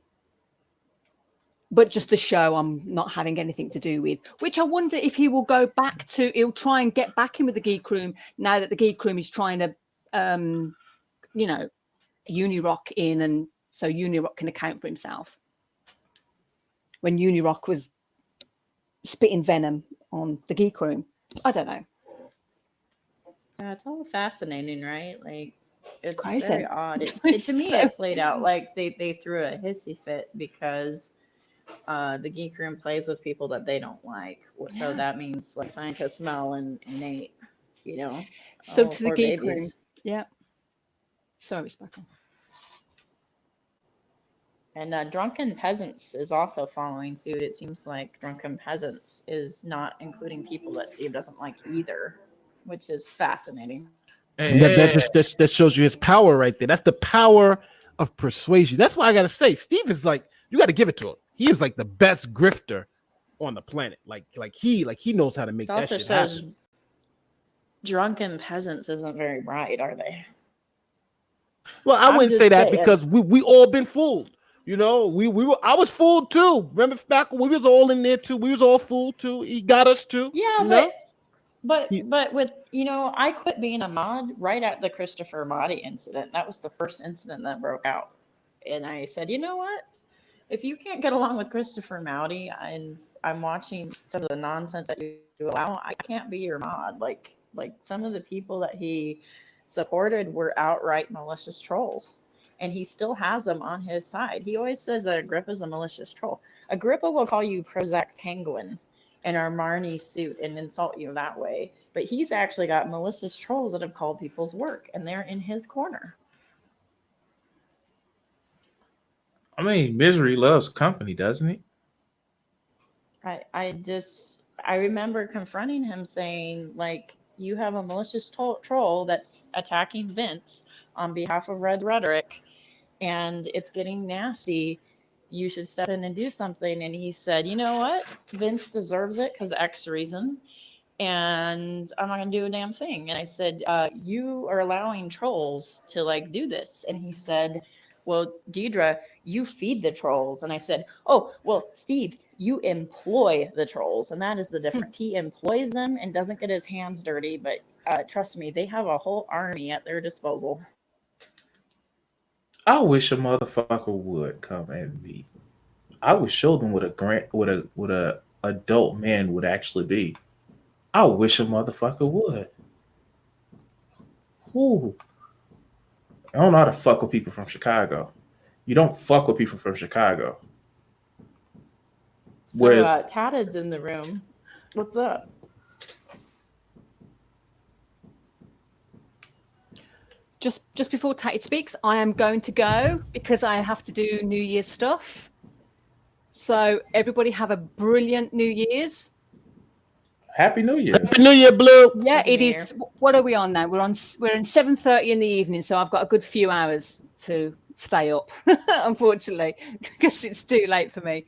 but just the show I'm not having anything to do with, which I wonder if he will go back to, he'll try and get back in with the geek room now that the geek room is trying to, Unirock in, and so Unirock can account for himself. When Unirock was spitting venom on the geek room. I don't know. Yeah, it's all fascinating, right? Like, it's Crazy. very odd. To me, So- it played out like they threw a hissy fit because the geek room plays with people that they don't like. So Yeah. that means like Scientist Mel and Nate, So all to the four geek babies. room. Yeah. Sorry, Sparkle. And Drunken Peasants is also following suit. It seems like Drunken Peasants is not including people that Steve doesn't like either, which is fascinating. And that shows you his power right there. That's the power of persuasion. That's why I gotta say, Steve is like, you got to give it to him. He is like the best grifter on the planet. Like he knows how to make It that also shit shows happen. Drunken Peasants isn't very bright, are they? Well, I I'm wouldn't just say that saying. because we all been fooled. We were. I was fooled too. Remember back when we was all in there too. We was all fooled too. He got us too. Yeah, but with I quit being a mod right at the Christopher Motti incident. That was the first incident that broke out, and I said, you know what? If you can't get along with Christopher Motti and I'm watching some of the nonsense that you allow, I can't be your mod. Like some of the people that he supported were outright malicious trolls. And he still has them on his side. He always says that Agrippa's a malicious troll. Agrippa will call you Prozac Penguin in our Marnie suit and insult you that way. But he's actually got malicious trolls that have called people's work, and they're in his corner. I mean, misery loves company, doesn't it? I remember confronting him saying, like, you have a malicious troll that's attacking Vince on behalf of Red Rhetoric, and it's getting nasty. You should step in and do something. And he said, you know what? Vince deserves it because X reason, and I'm not going to do a damn thing. And I said, you are allowing trolls to, like, do this. And he said, well, Deidre, you feed the trolls. And I said, oh, well, Steve, you employ the trolls. And that is the difference. He employs them and doesn't get his hands dirty. But trust me, they have a whole army at their disposal. I wish a motherfucker would come and meet. I would show them what a adult man would actually be. I wish a motherfucker would. Ooh. I don't know how to fuck with people from Chicago. You don't fuck with people from Chicago. So Tatted's in the room. What's up? Just before Tatted speaks, I am going to go because I have to do New Year's stuff. So everybody have a brilliant New Year's. Happy New Year. Happy New Year, Blue. Yeah, Happy it New is. What are we on now? We're in 7:30 in the evening, so I've got a good few hours to stay up, unfortunately, because it's too late for me.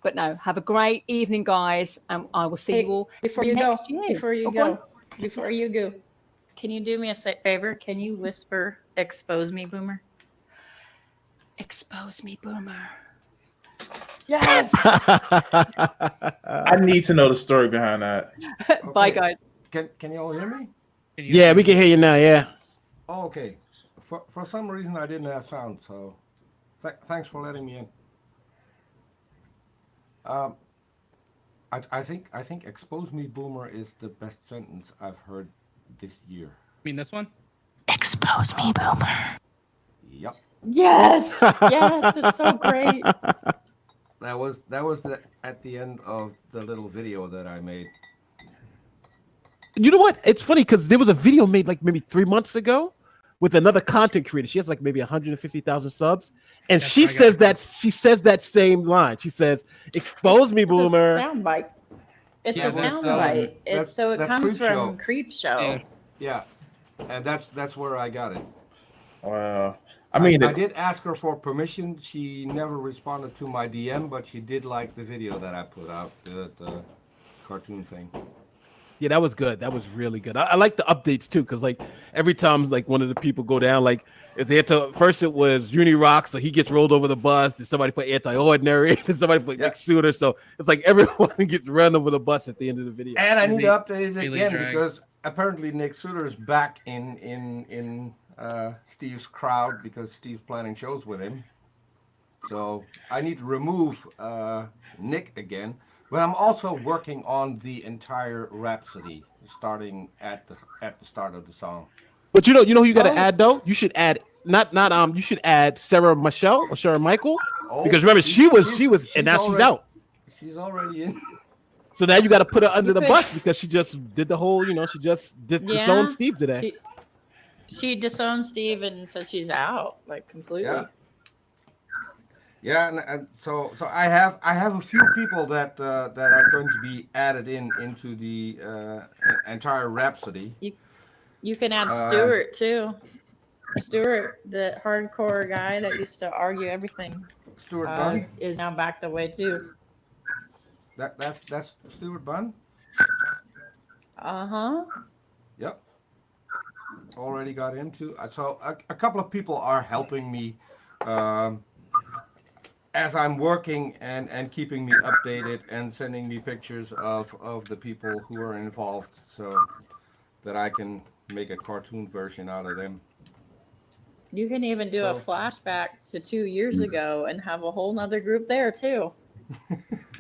But no, have a great evening, guys, and I will see Hey, you all before you next go, year. before you Oh, go on. go, before you go, can you do me a favor? Can you whisper, "Expose me, Boomer"? Expose me, Boomer. Yes. I need to know the story behind that. Bye, Okay. guys. Can you all hear me? Yeah, we can hear you now. Yeah. Oh, okay. For some reason I didn't have sound, so thanks for letting me in. Um, I think "expose me, Boomer" is the best sentence I've heard this year. I mean this one? Expose me, Boomer. Yep. Yes. Yes. It's so great. That was at the end of the little video that I made. You know what? It's funny because there was a video made like maybe 3 months ago with another content creator. She has like maybe 150,000 subs, and That's she what I got. says that same line. She says, "Expose me, It's a Boomer." sound bite. It's Yeah, a that's- sound that was- bite. that's- So it that's comes Creep from Show. Creep Show. Yeah. Yeah, and that's where I got it. Wow. I mean, I did ask her for permission. She never responded to my DM, but she did like the video that I put out, the cartoon thing. Yeah, that was good. That was really good. I like the updates too, because like every time like one of the people go down, like is they first it was Uni Rock, so he gets rolled over the bus. Then somebody put Anti-Ordinary, and somebody put Nick Suter. So it's like everyone gets run over the bus at the end of the video. And I need to update it Really again drag. because apparently Nick Suter is back in Steve's crowd because Steve's planning shows with him. So I need to remove Nick again. But I'm also working on the entire Rhapsody, starting at the start of the song. But you know who you got to Oh. add though. You should add you should add Sarah Michelle or Sarah Michael, Oh, because remember she was and now she's already- out. She's already in. So now you got to put her under You the could- bus because she just did the whole, she just disowned Steve today. She disowned Steve and says she's out like completely. Yeah. Yeah, and so I have a few people that are going to be added into the entire Rhapsody. You can add Uh, Stuart too. Stuart, the hardcore guy that used to argue everything, Stuart Bunn. is now back the way too. That's Stuart Bunn. Uh-huh. Yep. Already got into. So a couple of people are helping me as I'm working and keeping me updated and sending me pictures of the people who are involved, so that I can make a cartoon version out of them. You can even do a So- flashback to 2 years ago and have a whole nother group there too.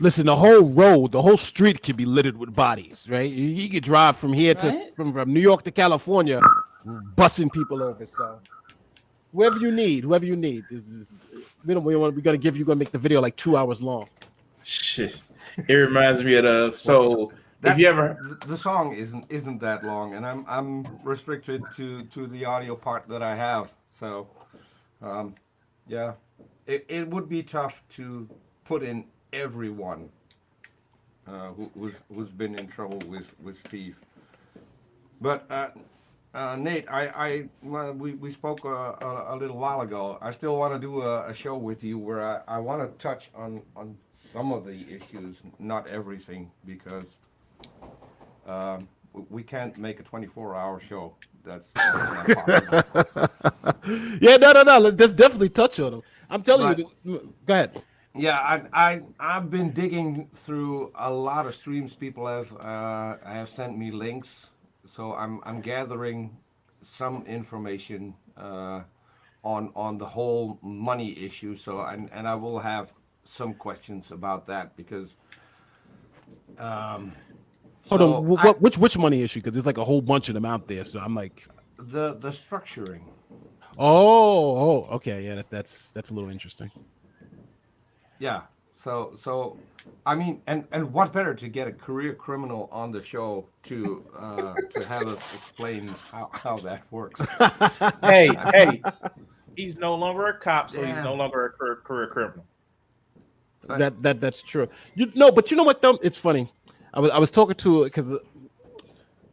Listen, the whole road, the whole street can be littered with bodies, right? You could drive from here to Right. from New York to California, bussing people over. So whoever you need, we're gonna give you, gonna make the video like 2 hours long. shit. It reminds me of if you ever The song isn't that long, and I'm restricted to the audio part that I have. So, yeah, it would be tough to put in everyone who's been in trouble with Steve. But Nate, we spoke a little while ago. I still want to do a show with you where I want to touch on some of the issues, not everything, because we can't make a 24-hour show. That's not possible. Yeah, no. Let's definitely touch on them. I'm telling you. Go ahead. Yeah, I've been digging through a lot of streams. People have sent me links, so I'm gathering some information on the whole money issue. So and I will have some questions about that because. Hold on. Which money issue? Because there's like a whole bunch of them out there. So I'm like, the structuring. oh, okay, yeah, that's a little interesting. Yeah. So, I mean, and what better to get a career criminal on the show to have us explain how that works. hey, he's no longer a cop, so he's Yeah. no longer a career criminal. That's true. But you know what though? It's funny. I was talking to, because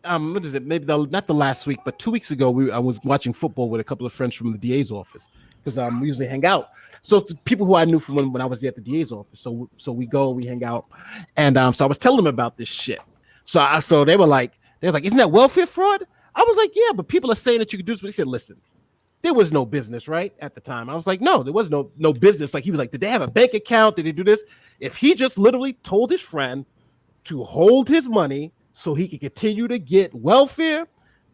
what is it? Maybe not the last week, but 2 weeks ago, I was watching football with a couple of friends from the DA's office. because we usually hang out. So it's people who I knew from when I was at the DA's office. So we go and we hang out, and so I was telling them about this shit. So they were like, isn't that welfare fraud? I was like, yeah, but people are saying that you could do this. But he said, listen, there was no business, right? At the time. I was like, no, there was no business. Like he was like, did they have a bank account? Did they do this? If he just literally told his friend to hold his money so he could continue to get welfare,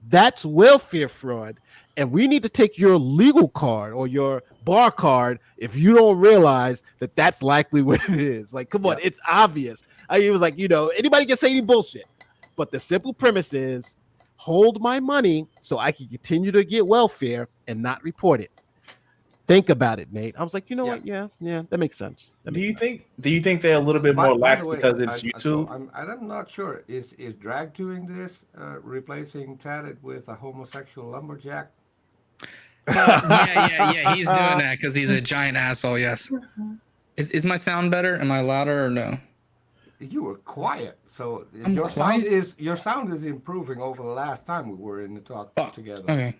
that's welfare fraud. And we need to take your legal card or your bar card if you don't realize that that's likely what it is. Like, come on, it's obvious. He was like, anybody can say any bullshit. But the simple premise is hold my money so I can continue to get welfare and not report it. Think about it, Nate. I was like, what? Yeah, that makes sense. Do you think they're a little bit more lax because it's YouTube? So I'm not sure. Is Drag doing this, replacing Tatted with a homosexual lumberjack? Yeah. He's doing that because he's a giant asshole. Yes. Is my sound better? Am I louder or no? You were quiet, so I'm your quiet? sound is improving over the last time we were in the talk together. Okay.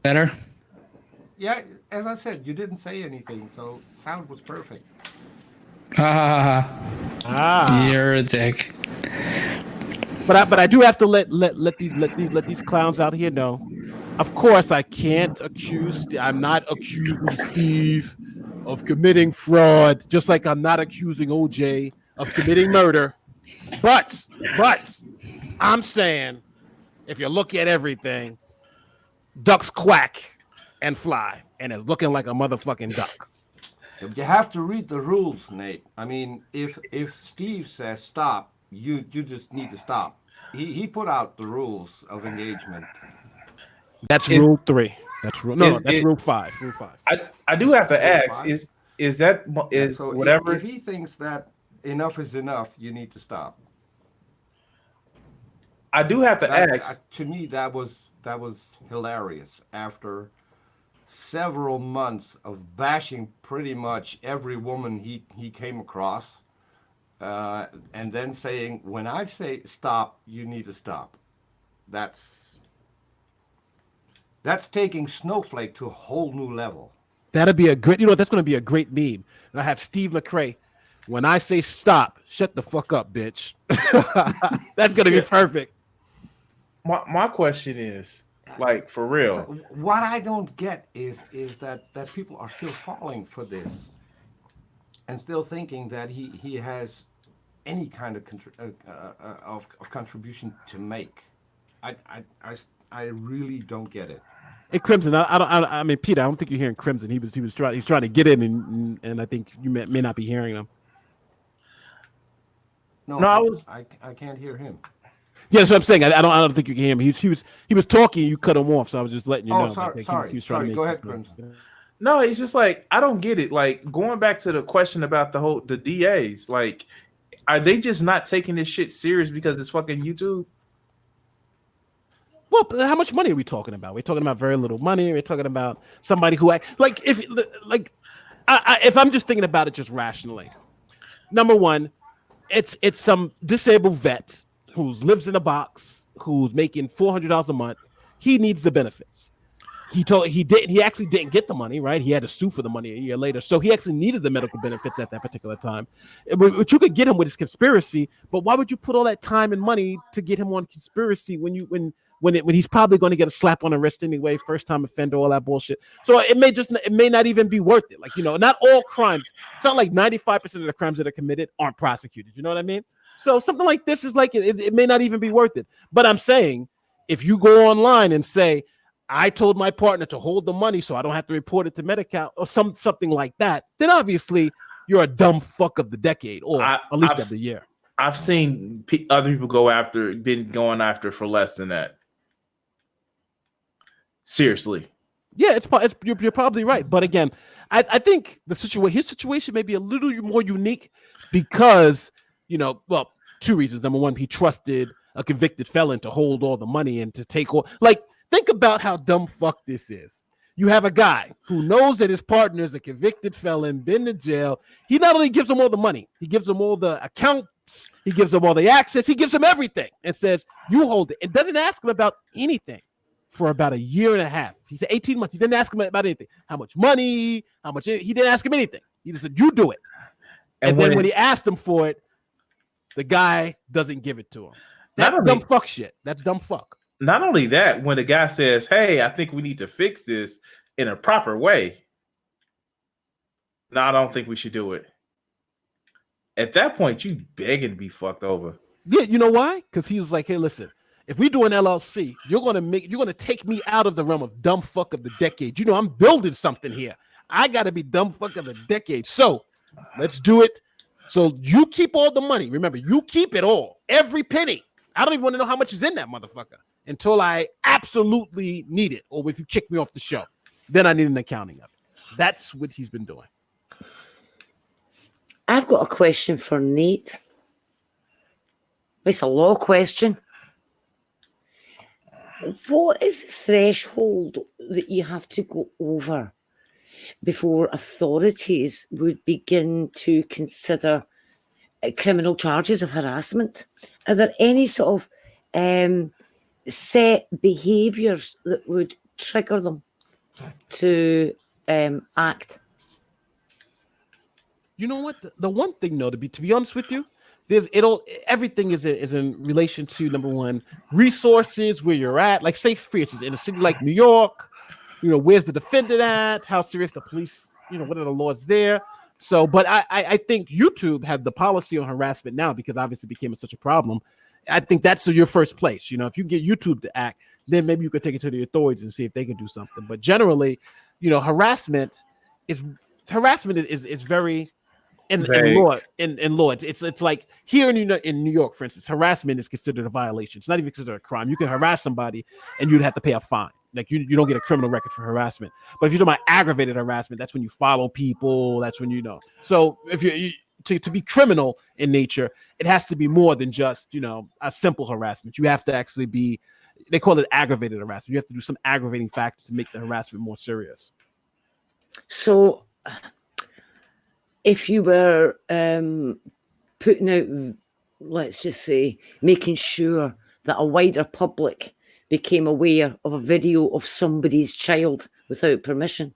Better. Yeah, as I said, you didn't say anything, so sound was perfect. You're a dick. But I do have to let these clowns out here know. Of course, I can't accuse. I'm not accusing Steve of committing fraud, just like I'm not accusing OJ of committing murder. But I'm saying, if you look at everything, ducks quack and fly, and it's looking like a motherfucking duck. You have to read the rules, Nate. I mean, if Steve says stop, you just need to stop. He put out the rules of engagement. That's rule 3. That's rule 5. Rule 5. I do have to ask: is so whatever? If he thinks that enough is enough, you need to stop. I do have to ask. To me, that was hilarious. After several months of bashing pretty much every woman he came across, and then saying, when I say stop, you need to stop. That's taking Snowflake to a whole new level. That'd be a great, that's going to be a great meme. And I have Steve McRae. When I say stop, shut the fuck up, bitch. That's going to be perfect. My question is, like, for real. What I don't get is that people are still falling for this and still thinking that he has any kind of contribution to make. I really don't get it. Hey, Crimson, I mean, Peter, I don't think you're hearing Crimson. He's trying to get in, and I think you may not be hearing him. No, I can't hear him. Yeah, that's what I'm saying. I don't think you can hear him. He was talking, you cut him off, so I was just letting you know. Sorry. Go ahead, Crimson. No, it's just like, I don't get it. Like, going back to the question about the DAs, like, are they just not taking this shit serious because it's fucking YouTube? Well, how much money are we talking about? We're talking about very little money. We're talking about somebody who if I'm just thinking about it just rationally. Number one, it's some disabled vet who lives in a box, who's making $400 a month. He needs the benefits. He actually didn't get the money, right? He had to sue for the money a year later. So he actually needed the medical benefits at that particular time. But you could get him with his conspiracy, but why would you put all that time and money to get him on conspiracy when he's probably going to get a slap on the wrist anyway, first time offender, all that bullshit. So it may not even be worth it. Like, not all crimes. It's not like 95% of the crimes that are committed aren't prosecuted. You know what I mean? So something like this is like, it may not even be worth it. But I'm saying, if you go online and say, I told my partner to hold the money so I don't have to report it to Medi-Cal or something like that, then obviously you're a dumb fuck of the decade, or at least of the year. I've seen other people been going after for less than that. Seriously. Yeah, you're probably right. But again, I think his situation may be a little more unique because, two reasons. Number one, he trusted a convicted felon to hold all the money and to take all, like, think about how dumb fuck this is. You have a guy who knows that his partner is a convicted felon, been to jail. He not only gives him all the money, he gives him all the accounts, he gives him all the access, he gives him everything and says, you hold it. And doesn't ask him about anything. for about a year and a half. He said 18 months. He didn't ask him about anything. How much money? How much? He didn't ask him anything. He just said, "You do it." And then when he asked him for it, the guy doesn't give it to him. That's dumb fuck shit. That's dumb fuck. Not only that, when the guy says, "Hey, I think we need to fix this in a proper way," no, I don't think we should do it. At that point, you begging to be fucked over. Yeah, you know why? Because he was like, "Hey, listen, if we do an LLC, you're gonna take me out of the realm of dumb fuck of the decade. You know, I'm building something here. I gotta be dumb fuck of the decade. So let's do it. So you keep all the money. Remember, you keep it all, every penny. I don't even want to know how much is in that motherfucker until I absolutely need it, or if you kick me off the show, then I need an accounting of it." That's what he's been doing. I've got a question for Nate. It's a law question. What is the threshold that you have to go over before authorities would begin to consider criminal charges of harassment? Are there any sort of set behaviours that would trigger them to act? You know what? The one thing, though, to be honest with you, everything is in relation to, number one, resources, where you're at. Like, say, for instance, in a city like New York, you know, where's the defendant at? How serious the police? You know, what are the laws there? So, but I think YouTube had the policy on harassment now because obviously it became such a problem. I think that's your first place. You know, if you get YouTube to act, then maybe you could take it to the authorities and see if they can do something. But generally, you know, harassment is very in law. It's like here in New York, for instance, harassment is considered a violation. It's not even considered a crime. You can harass somebody and you'd have to pay a fine. Like you don't get a criminal record for harassment. But if you're talking about aggravated harassment, that's when you follow people. That's when you know. So if to be criminal in nature, it has to be more than just, you know, a simple harassment. You have to actually be, they call it aggravated harassment. You have to do some aggravating factors to make the harassment more serious. So if you were putting out, let's just say, making sure that a wider public became aware of a video of somebody's child without permission,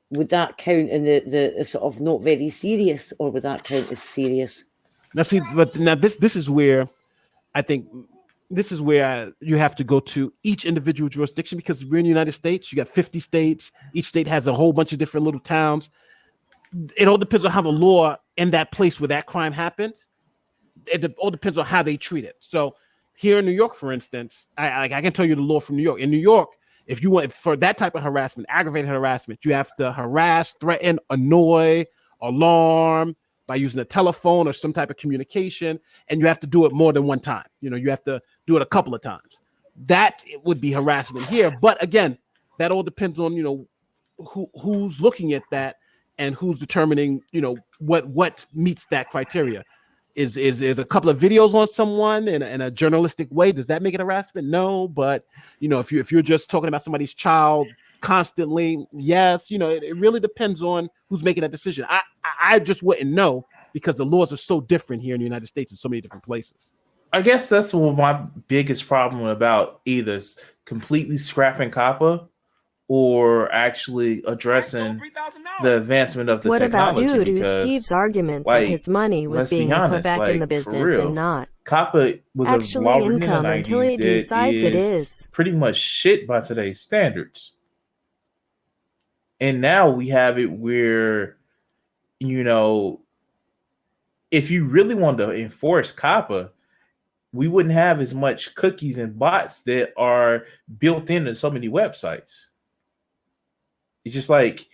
would that count in the sort of not very serious, or would that count as serious? Now, see, but now this is where I think you have to go to each individual jurisdiction, because we're in the United States. You got 50 states. Each state has a whole bunch of different little towns. It all depends on how the law in that place where that crime happened. It all depends on how they treat it. So here in New York, for instance, I can tell you the law from New York. In New York, if you want, for that type of harassment, aggravated harassment, you have to harass, threaten, annoy, alarm by using a telephone or some type of communication, and you have to do it more than one time. You know, you have to do it a couple of times. That would be harassment here. But again, that all depends on, you know, who's looking at that and who's determining, you know, what meets that criteria. Is a couple of videos on someone in a journalistic way, does that make it harassment? No. But, you know, if you're just talking about somebody's child constantly, yes. You know, it really depends on who's making that decision. I just wouldn't know, because the laws are so different here in the United States in so many different places. I guess that's what my biggest problem about either completely scrapping COPPA or actually addressing the advancement of the technology. What about due to Steve's argument that his money was being put back in the business and not COPPA was actually a law in income the 90s until he decides it is pretty much shit by today's standards. And now we have it where, you know, if you really want to enforce COPPA, we wouldn't have as much cookies and bots that are built into so many websites. It's just like,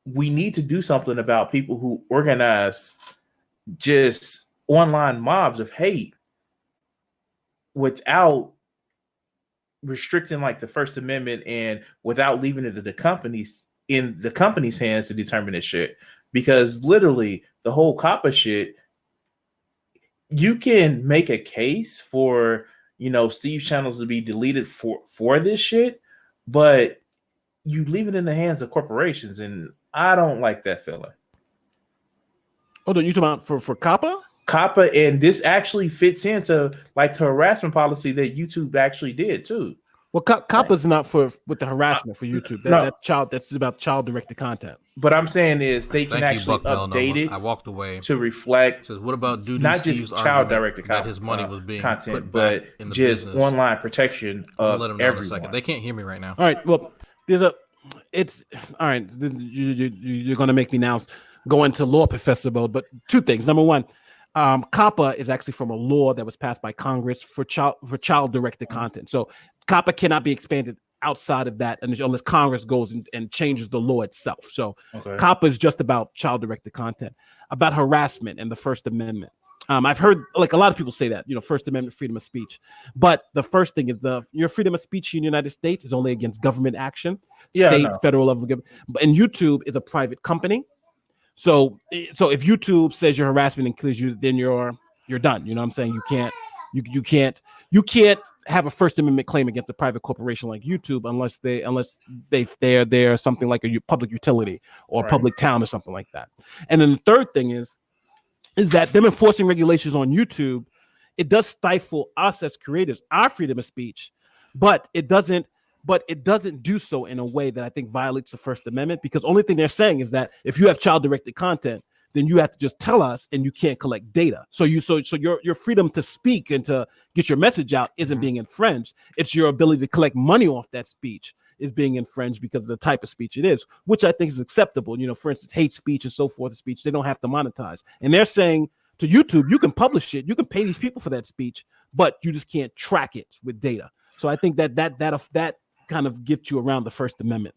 we need to do something about people who organize just online mobs of hate without restricting like the First Amendment and without leaving it to the companies in the company's hands to determine this shit. Because literally the whole COPPA shit, you can make a case for, you know, Steve's channels to be deleted for this shit, but you leave it in the hands of corporations, and I don't like that feeling. Oh, you talking about for COPPA? COPPA, and this actually fits into like the harassment policy that YouTube actually did too. Well, COPPA's not for with the harassment for YouTube. No. That's about child-directed content. But I'm saying is they can actually Buck update Melanoma. it I walked away to reflect. Says, what about Dude not Steve's just child-directed that his money was being content, put but back in the just business? online protection of let them know everyone. in a second. They can't hear me right now. All right. Well, it's all right. You're going to make me now go into law professor mode. But two things. Number one, COPPA is actually from a law that was passed by Congress for child-directed content. So COPPA cannot be expanded outside of that unless Congress goes and changes the law itself. So COPPA is just about child-directed content, about harassment and the First Amendment. I've heard like a lot of people say that, First Amendment, freedom of speech. But the first thing is your freedom of speech in the United States is only against government action, state, federal level government. And YouTube is a private company. So if YouTube says you're harassment and kills you, then you're done. You know what I'm saying? You can't have a First Amendment claim against a private corporation like YouTube unless they're something like a public utility or public town or something like that. And then the third thing is that them enforcing regulations on YouTube, it does stifle us as creators, our freedom of speech, but it doesn't do so in a way that I think violates the First Amendment, because only thing they're saying is that if you have child-directed content, then you have to just tell us and you can't collect data. So your freedom to speak and to get your message out isn't being infringed. It's your ability to collect money off that speech is being infringed because of the type of speech it is, which I think is acceptable. For instance, hate speech and so forth, speech, they don't have to monetize. And they're saying to YouTube, you can publish it, you can pay these people for that speech, but you just can't track it with data. So I think that kind of gets you around the First Amendment.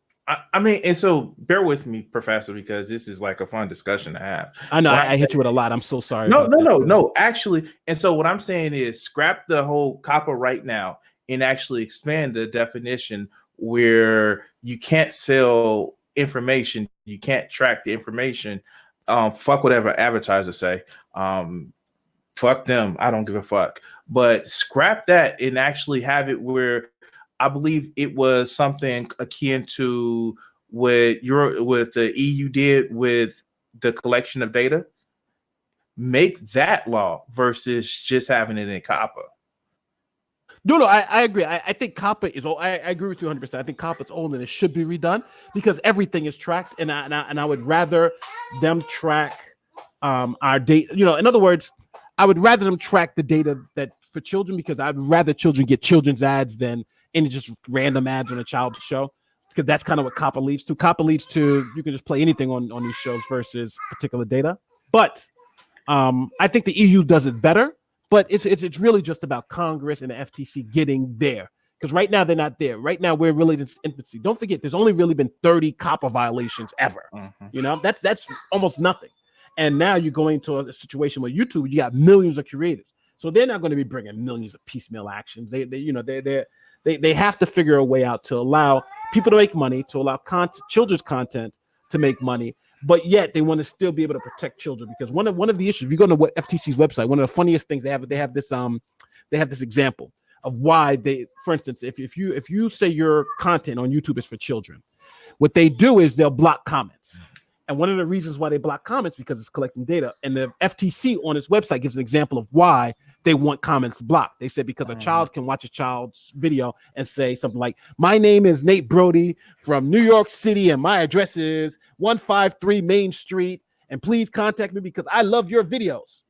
I mean, and so bear with me, Professor, because this is like a fun discussion to have. I know I hit you with a lot. I'm so sorry. No, actually. And so what I'm saying is scrap the whole COPPA right now and actually expand the definition where you can't sell information, you can't track the information. Fuck whatever advertisers say. Fuck them. I don't give a fuck. But scrap that and actually have it where I believe it was something akin to what the EU did with the collection of data. Make that law versus just having it in COPPA. No, I agree. I think COPPA is old. I agree with you 100%. I think COPPA is old and it should be redone because everything is tracked, and I would rather them track our data. In other words, I would rather them track the data that for children, because I'd rather children get children's ads than any just random ads on a child's show, because that's kind of what COPPA leads to. COPPA leads to you can just play anything on these shows versus particular data. But I think the EU does it better. But it's really just about Congress and the FTC getting there, because right now they're not there. Right now we're really in its infancy. Don't forget, there's only really been 30 COPPA violations ever. That's almost nothing. And now you're going to a situation where YouTube, you got millions of creators, so they're not going to be bringing millions of piecemeal actions. They have to figure a way out to allow people to make money, to allow children's content to make money. But yet they want to still be able to protect children, because one of the issues, if you go to FTC's website, one of the funniest things they have this example of why for instance, if you say your content on YouTube is for children, what they do is they'll block comments. And one of the reasons why they block comments because it's collecting data. And the FTC on its website gives an example of why they want comments blocked. They said because a child can watch a child's video and say something like, "My name is Nate Brody from New York City and my address is 153 Main Street, and please contact me because I love your videos."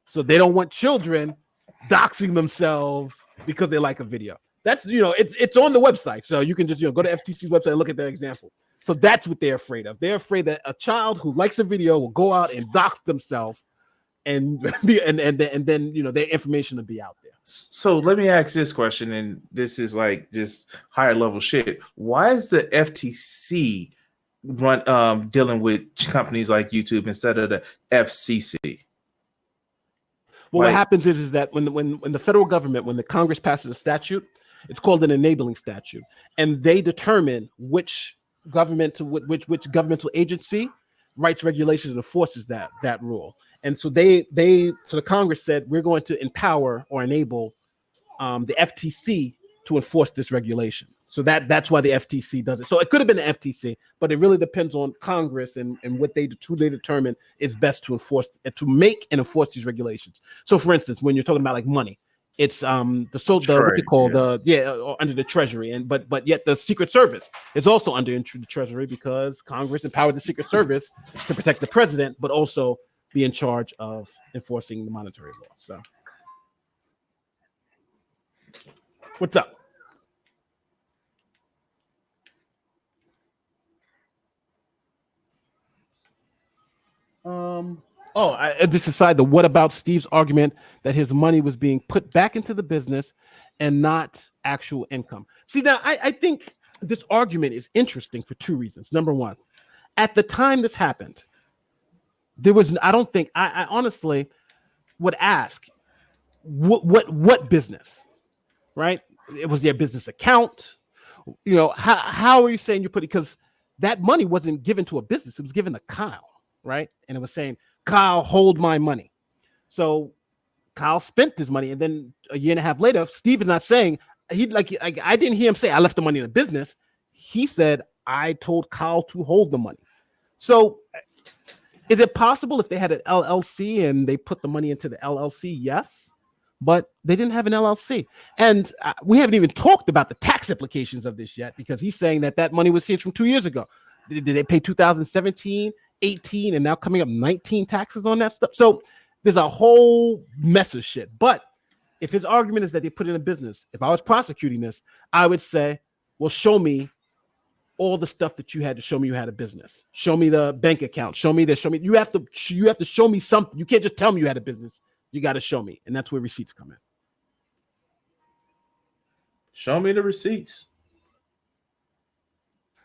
So they don't want children doxing themselves because they like a video. That's it's on the website, so you can just go to FTC's website and look at that example. So that's what they're afraid of. They're afraid that a child who likes a video will go out and dox themselves, and then their information will be out there. So let me ask this question, and this is like just higher level shit. Why is the FTC dealing with companies like YouTube instead of the FCC? Well, what happens is that when the federal government, when the Congress passes a statute, it's called an enabling statute, and they determine which governmental agency writes regulations and enforces that rule. And so the Congress said, we're going to empower or enable the FTC to enforce this regulation. So that's why the FTC does it. So it could have been the FTC, but it really depends on Congress and what they truly determine is best to enforce, to make and enforce these regulations. So, for instance, when you're talking about like money, it's under the Treasury, and but yet the Secret Service is also under the Treasury because Congress empowered the Secret Service to protect the president, but also be in charge of enforcing the monetary law. So, what's up? This aside, what about Steve's argument that his money was being put back into the business and not actual income? See, now I think this argument is interesting for two reasons. Number one, at the time this happened, there was, I honestly would ask what business, right? It was their business account. You know, how are you saying you put it? Because that money wasn't given to a business, it was given to Kyle. Right. And it was saying, Kyle, hold my money. So Kyle spent his money. And then a year and a half later, Steve is not saying I didn't hear him say I left the money in the business. He said, I told Kyle to hold the money. So is it possible if they had an LLC and they put the money into the LLC? Yes, but they didn't have an LLC. And we haven't even talked about the tax implications of this yet, because he's saying that money was his from 2 years ago. Did they pay 2017? 18 and now coming up 19 taxes on that stuff. So there's a whole mess of shit. But if his argument is that they put it in a business, if I was prosecuting this, I would say, well, show me all the stuff that you had to show me you had a business. Show me the bank account. Show me this. Show me. You have to show me something. You can't just tell me you had a business. You got to show me, and that's where receipts come in. Show me the receipts.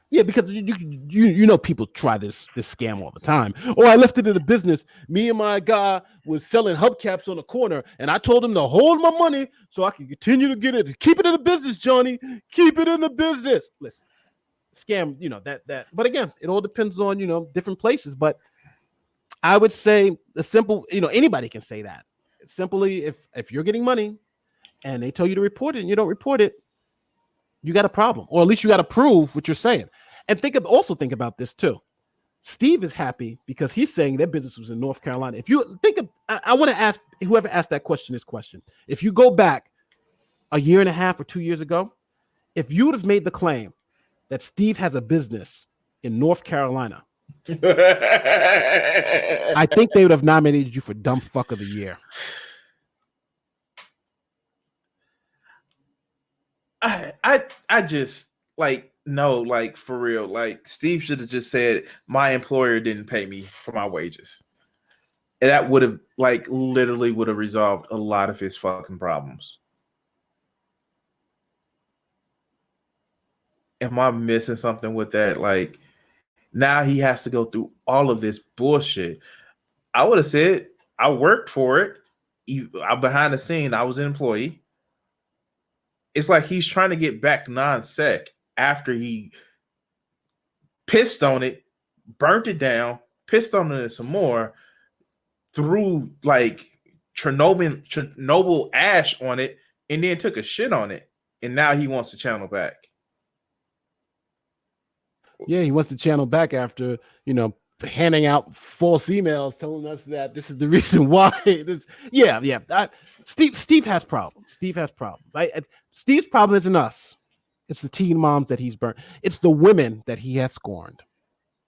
Yeah, because you know people try this scam all the time. Oh, I left it in the business. Me and my guy was selling hubcaps on the corner, and I told him to hold my money so I can continue to get it. Keep it in the business, Johnny. Keep it in the business. Listen, scam, that. But again, it all depends on different places. But I would say the simple, anybody can say that. Simply, if you're getting money and they tell you to report it and you don't report it, you got a problem, or at least you got to prove what you're saying. And also think about this too. Steve is happy because he's saying their business was in North Carolina. If you think of, I want to ask whoever asked that question this question. If you go back a year and a half or 2 years ago, if you would have made the claim that Steve has a business in North Carolina, I think they would have nominated you for dumb fuck of the year. I just for real, Steve should have just said my employer didn't pay me for my wages. And that would have literally would have resolved a lot of his fucking problems. Am I missing something with that? Now he has to go through all of this bullshit. I would have said I worked for it. I'm behind the scene. I was an employee. It's like he's trying to get back non-sec after he pissed on it, burnt it down, pissed on it some more, threw Chernobyl ash on it, and then took a shit on it. And now he wants to channel back. Yeah, he wants to channel back after, handing out false emails telling us that this is the reason why. Steve has problems. Steve's problem isn't us. It's the teen moms that he's burnt. It's the women that he has scorned.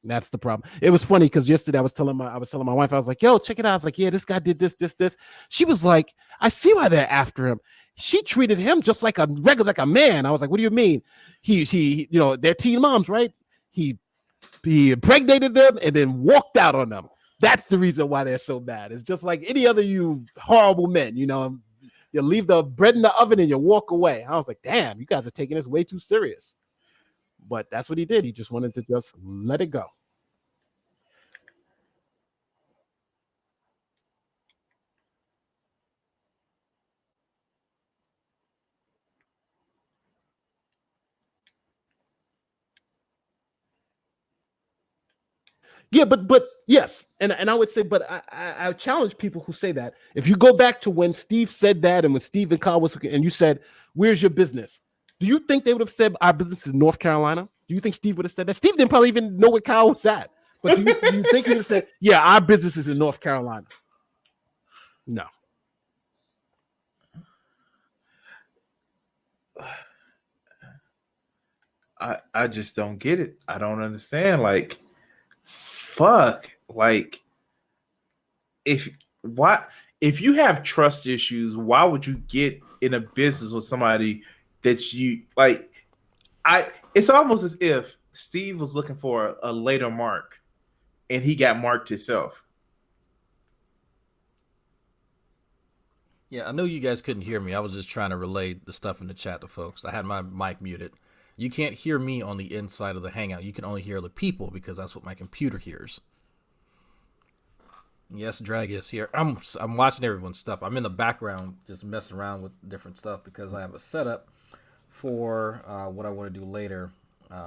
That's the problem. It was funny because yesterday I was telling my wife, I was like, yo, check it out. I was like, yeah, this guy did this. She was like, I see why they're after him. She treated him just like a man. I was like, what do you mean? He they're teen moms, right? He impregnated them and then walked out on them. That's the reason why they're so bad. It's just like any other you horrible men, you leave the bread in the oven and you walk away. I was like, damn, you guys are taking this way too serious. But that's what he did. He just wanted to just let it go. Yeah, but yes, and I would say, but I challenge people who say that. If you go back to when Steve said that, and when Steve and Kyle was, and you said, "Where's your business?" Do you think they would have said our business is in North Carolina? Do you think Steve would have said that? Steve didn't probably even know where Kyle was at. But do you think he would have said, yeah, our business is in North Carolina? No. I just don't get it. I don't understand. Like, fuck. Like, if you have trust issues, why would you get in a business with somebody that you like? It's almost as if Steve was looking for a later mark and he got marked himself. Yeah, I know you guys couldn't hear me. I was just trying to relay the stuff in the chat to folks. I had my mic muted. You can't hear me on the inside of the Hangout. You can only hear the people because that's what my computer hears. Yes, Drag is here. I'm watching everyone's stuff. I'm in the background just messing around with different stuff because I have a setup for what I want to do later.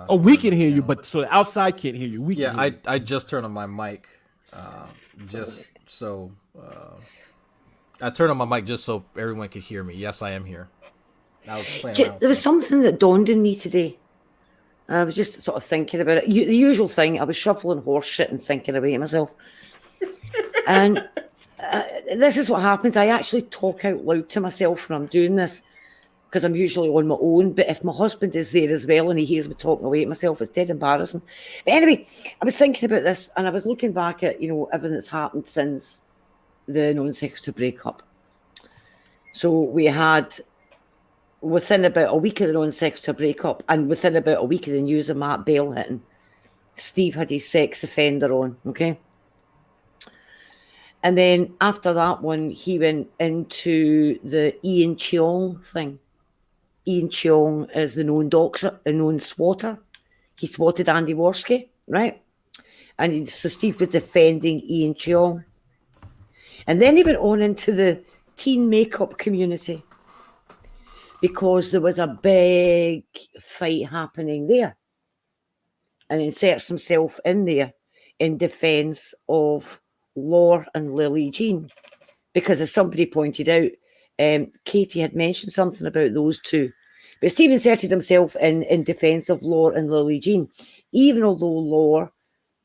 We can hear you, but so the outside can't hear you. I just turned on my mic just so I turned on my mic just so everyone could hear me. Yes, I am here. There was something that dawned on me today. I was just sort of thinking about it. The usual thing. I was shuffling horse shit and thinking away to myself. And this is what happens. I actually talk out loud to myself when I'm doing this because I'm usually on my own. But if my husband is there as well and he hears me talking away to myself, it's dead embarrassing. But anyway, I was thinking about this and I was looking back at, everything that's happened since the non-sequitur breakup. So we had, within about a week of the non-sequitur breakup and within about a week of the news of Matt Bell hitting, Steve had his sex offender on, okay? And then after that one, he went into the Ian Cheong thing. Ian Cheong is the known doxer, the known swatter. He swatted Andy Worski, right? And so Steve was defending Ian Cheong. And then he went on into the teen makeup community because there was a big fight happening there. And inserts himself in there in defense of Laura and Lily Jean. Because as somebody pointed out, Katie had mentioned something about those two. But Steve inserted himself in defense of Laura and Lily Jean, even although Laura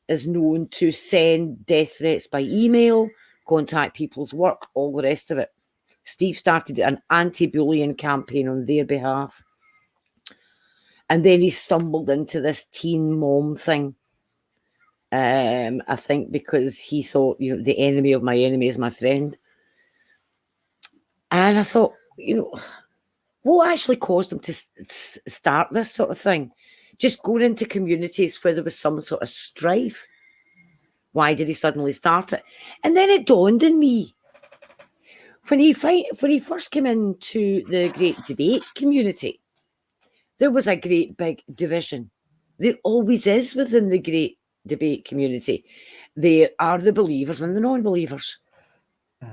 is known to send death threats by email, contact people's work, all the rest of it. Steve started an anti-bullying campaign on their behalf. And then he stumbled into this teen mom thing. I think because he thought, the enemy of my enemy is my friend. And I thought, what actually caused him to start this sort of thing? Just going into communities where there was some sort of strife. Why did he suddenly start it? And then it dawned on me. When he first came into the great debate community, there was a great big division. There always is within the great debate community. There are the believers and the non-believers.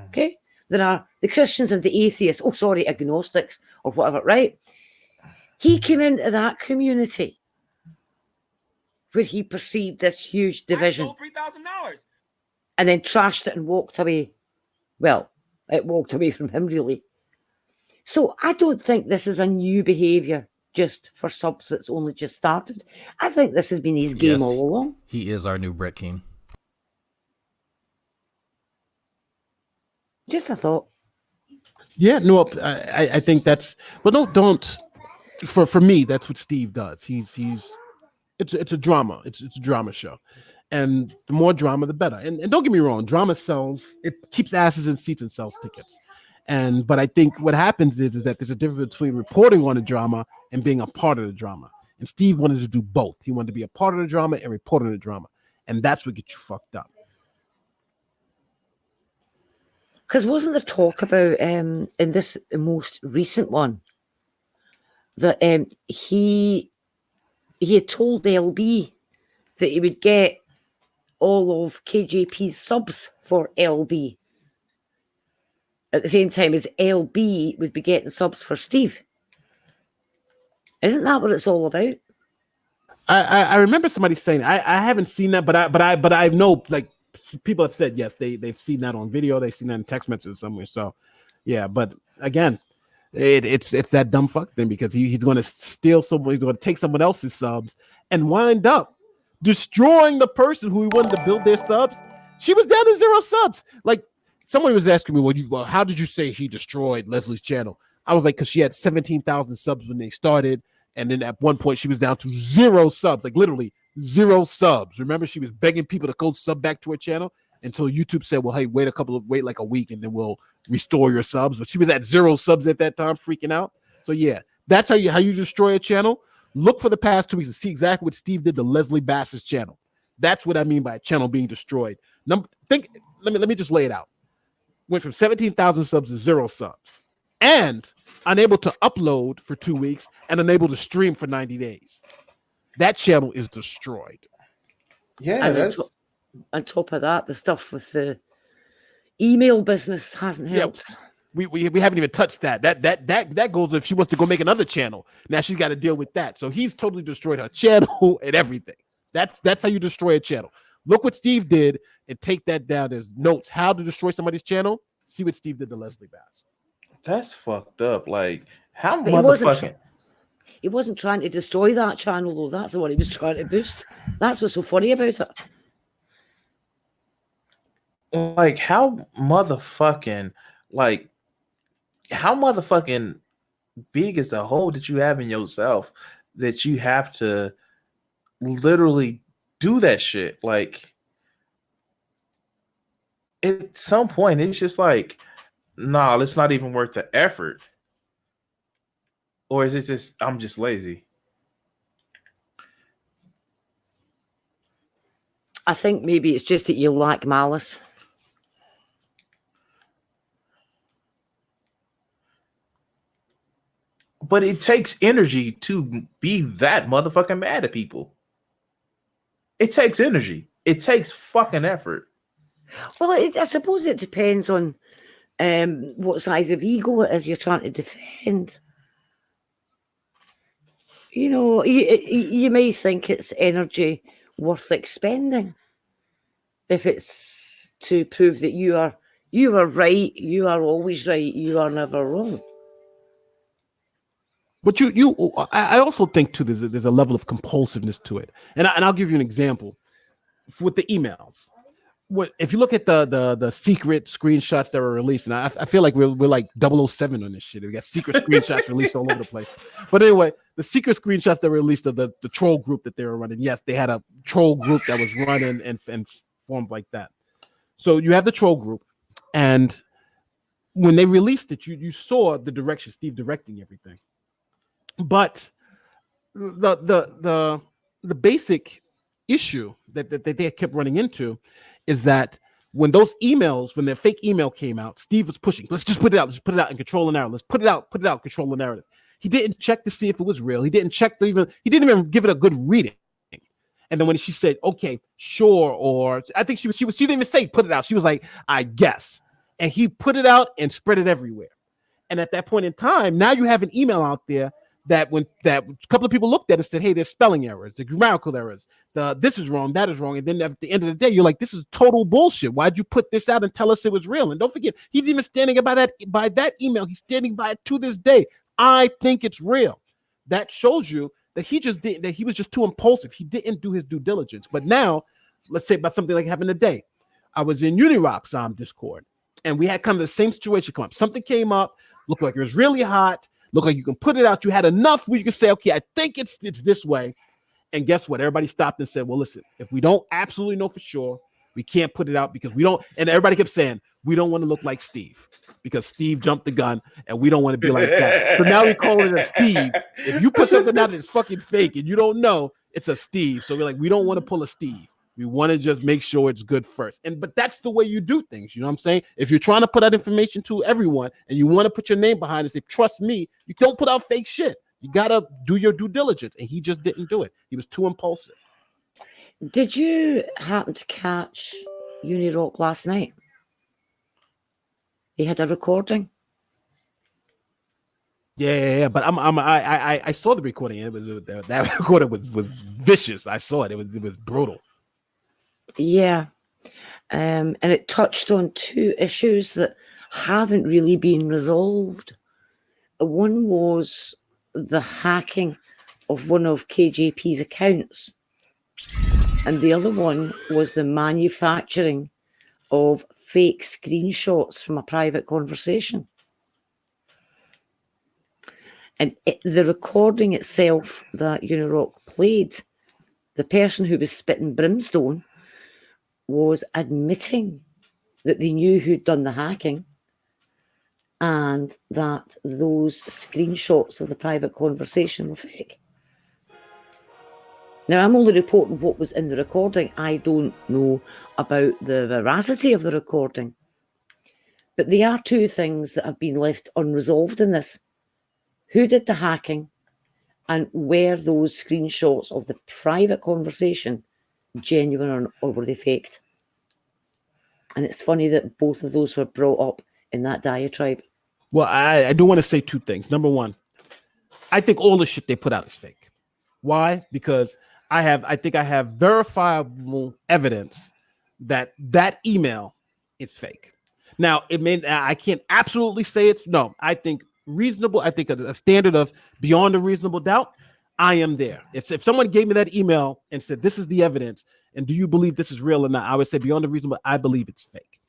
Okay? There are the Christians and the atheists. Agnostics or whatever, right? He came into that community where he perceived this huge division. $3,000. And then trashed it and walked away. Well, it walked away from him, really. So I don't think this is a new behaviour just for subs that's only just started. I think this has been his game all along. He is our new Brett King. Just a thought. Yeah, no, I think that's, but don't. For me, that's what Steve does. It's a drama. It's a drama show, and the more drama, the better. And don't get me wrong, drama sells. It keeps asses in seats and sells tickets. But I think what happens is that there's a difference between reporting on a drama and being a part of the drama. And Steve wanted to do both. He wanted to be a part of the drama and report on the drama, and that's what gets you fucked up. Because wasn't there talk about in this most recent one that he had told LB that he would get all of KJP's subs for LB at the same time as LB would be getting subs for Steve. Isn't that what it's all about? I remember somebody saying I haven't seen that, but I know like people have said yes they've seen that on video, they've seen that in text messages somewhere. So yeah, but again, It's that dumb fuck thing because he's going to steal someone. He's going to take someone else's subs and wind up destroying the person who he wanted to build their subs. She was down to 0 subs. Like somebody was asking me, well, how did you say he destroyed Leslie's channel? I was like, because she had 17,000 subs when they started, and then at one point she was down to 0 subs, like literally 0 subs. Remember, she was begging people to go sub back to her channel until YouTube said, well, hey, wait like a week, and then we'll restore your subs. But she was at 0 subs at that time, freaking out. So yeah, that's how you destroy a channel. Look for the past 2 weeks and see exactly what Steve did to Leslie Bass's channel. That's what I mean by a channel being destroyed. Let me just lay it out. Went from 17,000 subs to 0 subs, and unable to upload for 2 weeks, and unable to stream for 90 days. That channel is destroyed. Yeah, and that's on top of that, the stuff with the email business hasn't helped. Yeah. We haven't even touched that. That goes if she wants to go make another channel. Now she's got to deal with that. So he's totally destroyed her channel and everything. That's how you destroy a channel. Look what Steve did and take that down as notes. How to destroy somebody's channel. See what Steve did to Leslie Bass. That's fucked up. Like how But motherfucking. He wasn't trying to destroy that channel though. That's the one he was trying to boost. That's what's so funny about it. Like how motherfucking big is the hole that you have in yourself that you have to literally do that shit? Like at some point it's just like, nah, it's not even worth the effort. Or is it just I'm just lazy? I think maybe it's just that you lack malice. But it takes energy to be that motherfucking mad at people. It takes energy. It takes fucking effort. Well, I suppose it depends on what size of ego it is you're trying to defend. You know, you may think it's energy worth expending if it's to prove that you are right, you are always right, you are never wrong. But I also think too there's a level of compulsiveness to it, and I'll give you an example with the emails. If you look at the secret screenshots that were released, and I feel like we're like 007 on this shit. We got secret screenshots released all over the place. But anyway, the secret screenshots that were released of the troll group that they were running. Yes, they had a troll group that was running and formed like that. So you have the troll group, and when they released it, you saw the direction Steve directing everything. But the basic issue that they kept running into is that when their fake email came out, Steve was pushing, let's just put it out and control the narrative. Let's put it out, control the narrative. He didn't check to see if it was real. He didn't even give it a good reading. And then when she said, okay, sure, or I think she didn't even say put it out. She was like, I guess. And he put it out and spread it everywhere. And at that point in time, now you have an email out there that a couple of people looked at it and said, hey, there's spelling errors, the grammatical errors, this is wrong, that is wrong. And then at the end of the day, you're like, this is total bullshit. Why'd you put this out and tell us it was real? And don't forget, he's even standing by that email. He's standing by it to this day. I think it's real. That shows you that he was just too impulsive. He didn't do his due diligence. But now, let's say about something like happened today. I was in Unirock's Discord, and we had kind of the same situation come up. Something came up, looked like it was really hot, looked like you can put it out. You had enough where you can say, okay, I think it's this way. And guess what? Everybody stopped and said, well, listen, if we don't absolutely know for sure, we can't put it out because we don't. And everybody kept saying, we don't want to look like Steve because Steve jumped the gun and we don't want to be like that. So now we call it a Steve. If you put something out that's fucking fake and you don't know, it's a Steve. So we're like, we don't want to pull a Steve. We want to just make sure it's good first. But that's the way you do things. You know what I'm saying? If you're trying to put out information to everyone and you want to put your name behind it, say, trust me, you don't put out fake shit. You got to do your due diligence. And he just didn't do it. He was too impulsive. Did you happen to catch Unirock last night? He had a recording. Yeah. But I saw the recording. It was that recording was vicious. I saw it. It was brutal. Yeah. And it touched on two issues that haven't really been resolved. One was the hacking of one of KJP's accounts, and the other one was the manufacturing of fake screenshots from a private conversation. And the recording itself that Unirock played, the person who was spitting brimstone was admitting that they knew who'd done the hacking and that those screenshots of the private conversation were fake. Now, I'm only reporting what was in the recording. I don't know about the veracity of the recording. But there are two things that have been left unresolved in this. Who did the hacking? And were those screenshots of the private conversation genuine or were they faked? And it's funny that both of those were brought up in that diatribe. Well, I do want to say two things. Number one, I think all the shit they put out is fake. Why? Because I think I have verifiable evidence that email is fake. Now, I can't absolutely say it's no. I think reasonable. I think a standard of beyond a reasonable doubt. I am there. If someone gave me that email and said, this is the evidence, and do you believe this is real or not? I would say beyond a reasonable, I believe it's fake.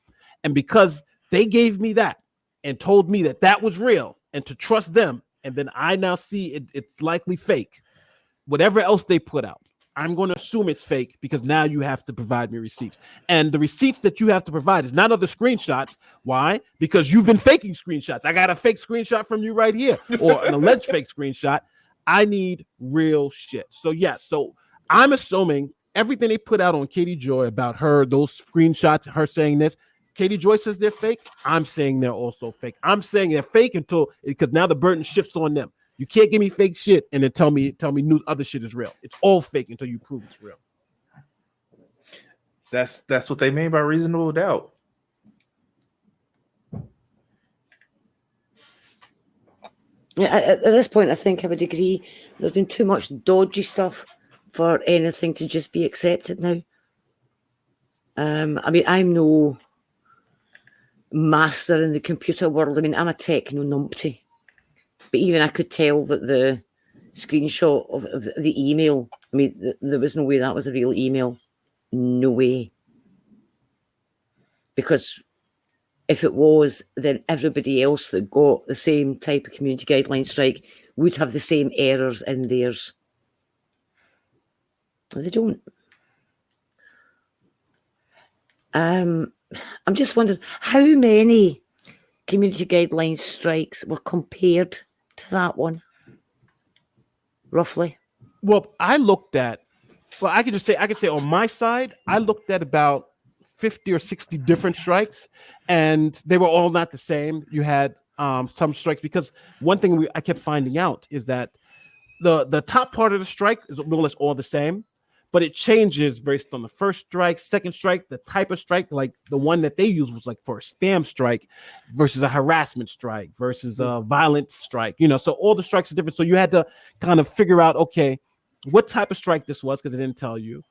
And because they gave me that and told me that that was real and to trust them, and then I now see it's likely fake, whatever else they put out, I'm going to assume it's fake because now you have to provide me receipts. And the receipts that you have to provide is not other screenshots. Why? Because you've been faking screenshots. I got a fake screenshot from you right here, or an alleged fake screenshot. I need real shit. So yes, so I'm assuming everything they put out on Katie Joy about her, those screenshots, her saying this, Katie Joy says they're fake. I'm saying they're also fake. I'm saying they're fake because now the burden shifts on them. You can't give me fake shit and then tell me new other shit is real. It's all fake until you prove it's real. That's what they mean by reasonable doubt. Yeah, at this point, I think I would agree. There's been too much dodgy stuff for anything to just be accepted now. I mean, I'm no master in the computer world. I mean, I'm a techno numpty. But even I could tell that the screenshot of the email, I mean, there was no way that was a real email. No way. Because if it was, then everybody else that got the same type of community guideline strike would have the same errors in theirs. They don't. I'm just wondering how many community guidelines strikes were compared to that one, roughly. Well, I could say on my side, I looked at about 50 or 60 different strikes, and they were all not the same. You had some strikes because one thing I kept finding out is that the top part of the strike is more or less all the same, but it changes based on the first strike, second strike, the type of strike. Like the one that they used was like for a spam strike versus a harassment strike versus a violent strike. So all the strikes are different. So you had to kind of figure out, okay, what type of strike this was because it didn't tell you.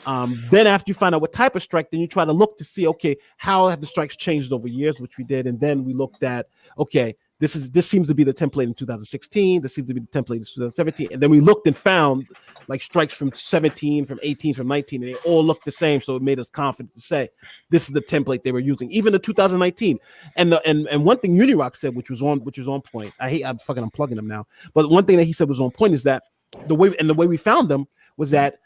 Then after you find out what type of strike, then you try to look to see, okay, how have the strikes changed over years, which we did. And then we looked at, okay, this seems to be the template in 2016. This seems to be the template in 2017. And then we looked and found like strikes from 17, from 18, from 19, and they all looked the same. So it made us confident to say this is the template they were using, even in 2019. And one thing Unirock said, which was on point. I'm unplugging them now. But one thing that he said was on point is that the way we found them was that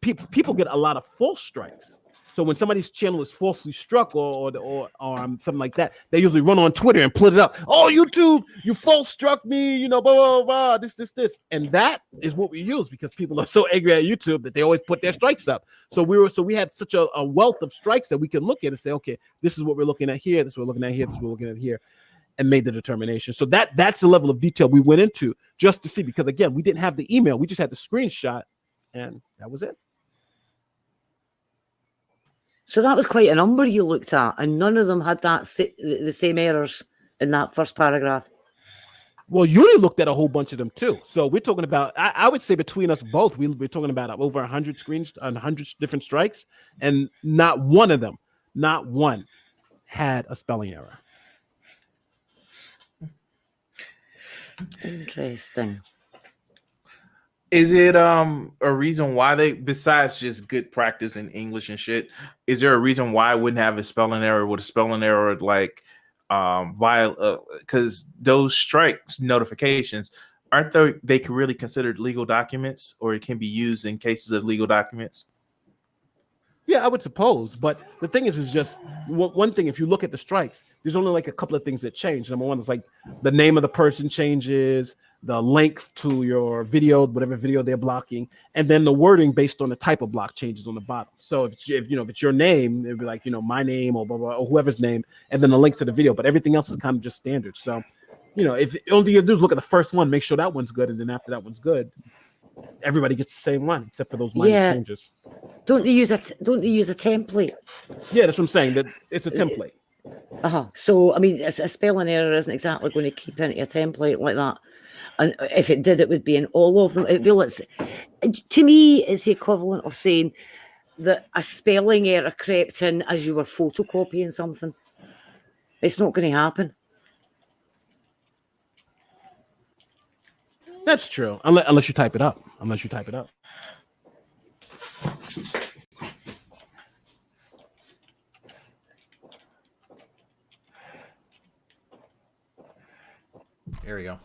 people get a lot of false strikes. So when somebody's channel is falsely struck or something like that, they usually run on Twitter and put it up. Oh, YouTube, you false struck me, blah, blah, blah, this. And that is what we use because people are so angry at YouTube that they always put their strikes up. So we had such a wealth of strikes that we could look at and say, okay, this is what we're looking at here, this is what we're looking at here, this is what we're looking at here, and made the determination. So that's the level of detail we went into just to see, because again, we didn't have the email, we just had the screenshot, and that was it. So that was quite a number you looked at, and none of them had the same errors in that first paragraph. Well, Yuri looked at a whole bunch of them too. So we're talking about, I would say between us both, we're talking about over 100 different strikes, and not one of them, not one, had a spelling error. Interesting. Is it a reason why they, besides just good practice in English and shit, is there a reason why I wouldn't have a spelling error with a spelling error like because those strikes notifications aren't they can really considered legal documents, or it can be used in cases of legal documents? Yeah, I would suppose. But the thing is just one thing. If you look at the strikes, there's only like a couple of things that change. Number one is like the name of the person changes, the length to your video, whatever video they're blocking, and then the wording based on the type of block changes on the bottom. So if it's your name, it'd be like my name or blah, blah, or whoever's name, and then the link to the video. But everything else is kind of just standard. So if all you do is look at the first one, make sure that one's good, and then after that one's good, everybody gets the same one except for those minor changes. Don't they use a template? Yeah, that's what I'm saying. That it's a template. So I mean, a spelling error isn't exactly going to keep into a template like that. And if it did, it would be in all of them. To me, it's the equivalent of saying that a spelling error crept in as you were photocopying something. It's not going to happen. That's true, unless you type it up. There we go.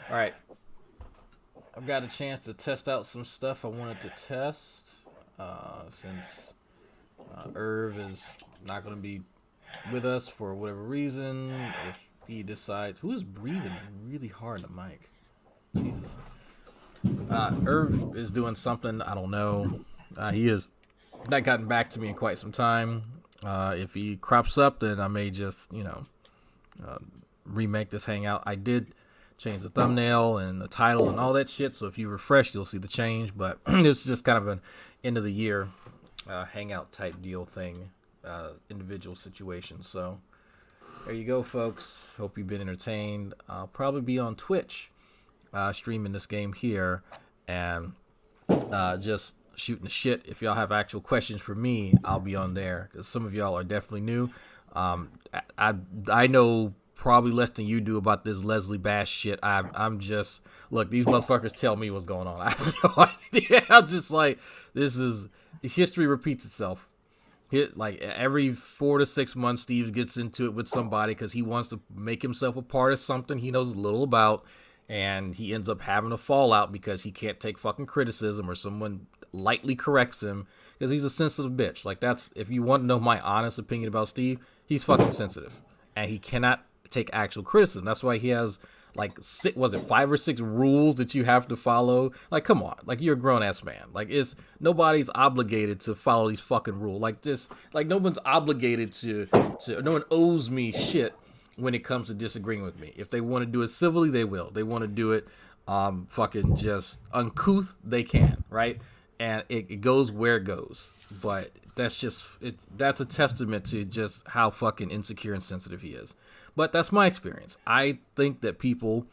All right. I've got a chance to test out some stuff I wanted to test. Since Irv is not going to be with us for whatever reason, if he decides... Who is breathing really hard on the mic? Jesus. Irv is doing something, I don't know. He has not gotten back to me in quite some time. If he crops up, then I may just, remake this Hangout. I did change the thumbnail and the title and all that shit, so if you refresh, you'll see the change, but this is just kind of an end of the year Hangout type deal thing, individual situation. So there you go, folks. Hope you've been entertained. I'll probably be on Twitch streaming this game here and just shooting the shit. If y'all have actual questions for me, I'll be on there because some of y'all are definitely new. I know probably less than you do about this Leslie Bass shit. I'm just, look, these motherfuckers tell me what's going on. I have no idea. I'm just like, history repeats itself. Like every 4 to 6 months, Steve gets into it with somebody because he wants to make himself a part of something he knows little about, and he ends up having a fallout because he can't take fucking criticism or someone lightly corrects him because he's a sensitive bitch. Like if you want to know my honest opinion about Steve, he's fucking sensitive and he cannot take actual criticism. That's why he has like 5 or 6 rules that you have to follow. Like, come on, like you're a grown ass man. Like nobody's obligated to follow these fucking rules. Like no one's obligated to no one owes me shit when it comes to disagreeing with me. If they want to do it civilly, they will. They want to do it fucking just uncouth, they can, right? And it goes where it goes. But that's a testament to just how fucking insecure and sensitive he is. But that's my experience. I think that people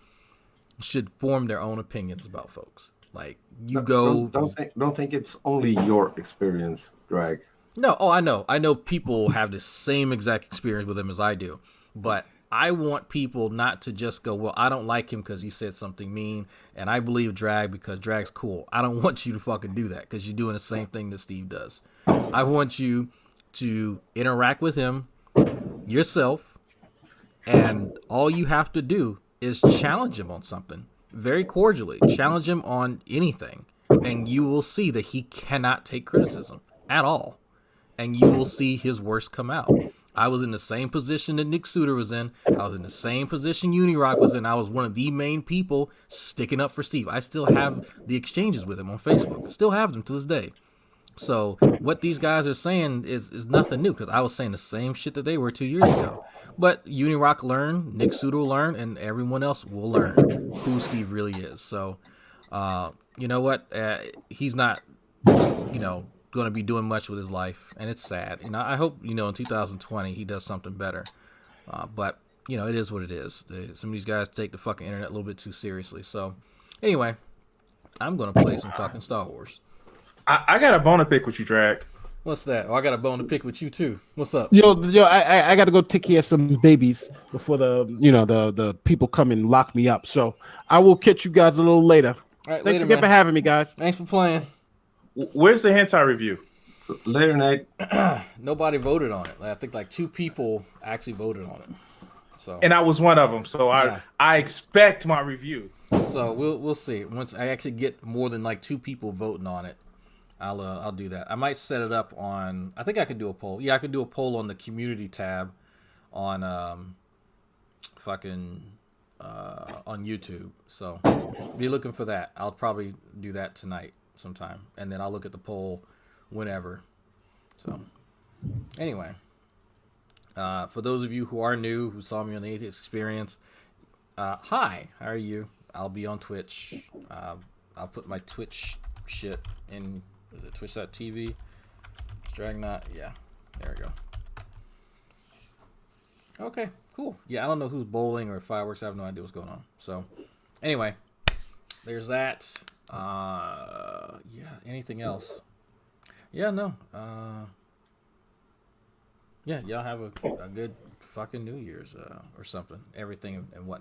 should form their own opinions about folks. Like Don't think it's only your experience, Greg. No, I know. I know people have the same exact experience with him as I do. But I want people not to just go, well, I don't like him because he said something mean, and I believe drag because drag's cool. I don't want you to fucking do that because you're doing the same thing that Steve does. I want you to interact with him yourself, and all you have to do is challenge him on something very cordially. Challenge him on anything, and you will see that he cannot take criticism at all, and you will see his worst come out. I was in the same position that Nick Suter was in. I was in the same position Unirock was in. I was one of the main people sticking up for Steve. I still have the exchanges with him on Facebook. Still have them to this day. So what these guys are saying is nothing new because I was saying the same shit that they were 2 years ago. But Unirock learned, Nick Suter will learn, and everyone else will learn who Steve really is. So, you know what? He's not, going to be doing much with his life, and it's sad. I hope, in 2020 he does something better. But, it is what it is. Some of these guys take the fucking internet a little bit too seriously. So, anyway, I'm going to play some fucking Star Wars. I got a bone to pick with you, Drag. What's that? Oh, I got a bone to pick with you too. What's up? Yo, I got to go take care of some babies before the people come and lock me up. So I will catch you guys a little later. All right, Thanks again for having me, guys. Thanks for playing. Where's the hentai review? Later, Nate. Nobody voted on it. I think like 2 people actually voted on it. So and I was one of them. So I expect my review. So we'll see. Once I actually get more than like 2 people voting on it, I'll do that. I might set it up on. I think I could do a poll. Yeah, I could do a poll on the community tab on on YouTube. So be looking for that. I'll probably do that tonight sometime, and then I'll look at the poll whenever. So anyway, for those of you who are new, who saw me on the Atheist Experience, hi, how are you? I'll be on Twitch. I'll put my Twitch shit in. Is it twitch.tv? Dragnot? Yeah, there we go. Okay, cool. Yeah, I don't know who's bowling or fireworks. I have no idea what's going on. So, anyway, there's that. Yeah, anything else? Yeah, no. Yeah, y'all have a good fucking New Year's or something. Everything and whatnot.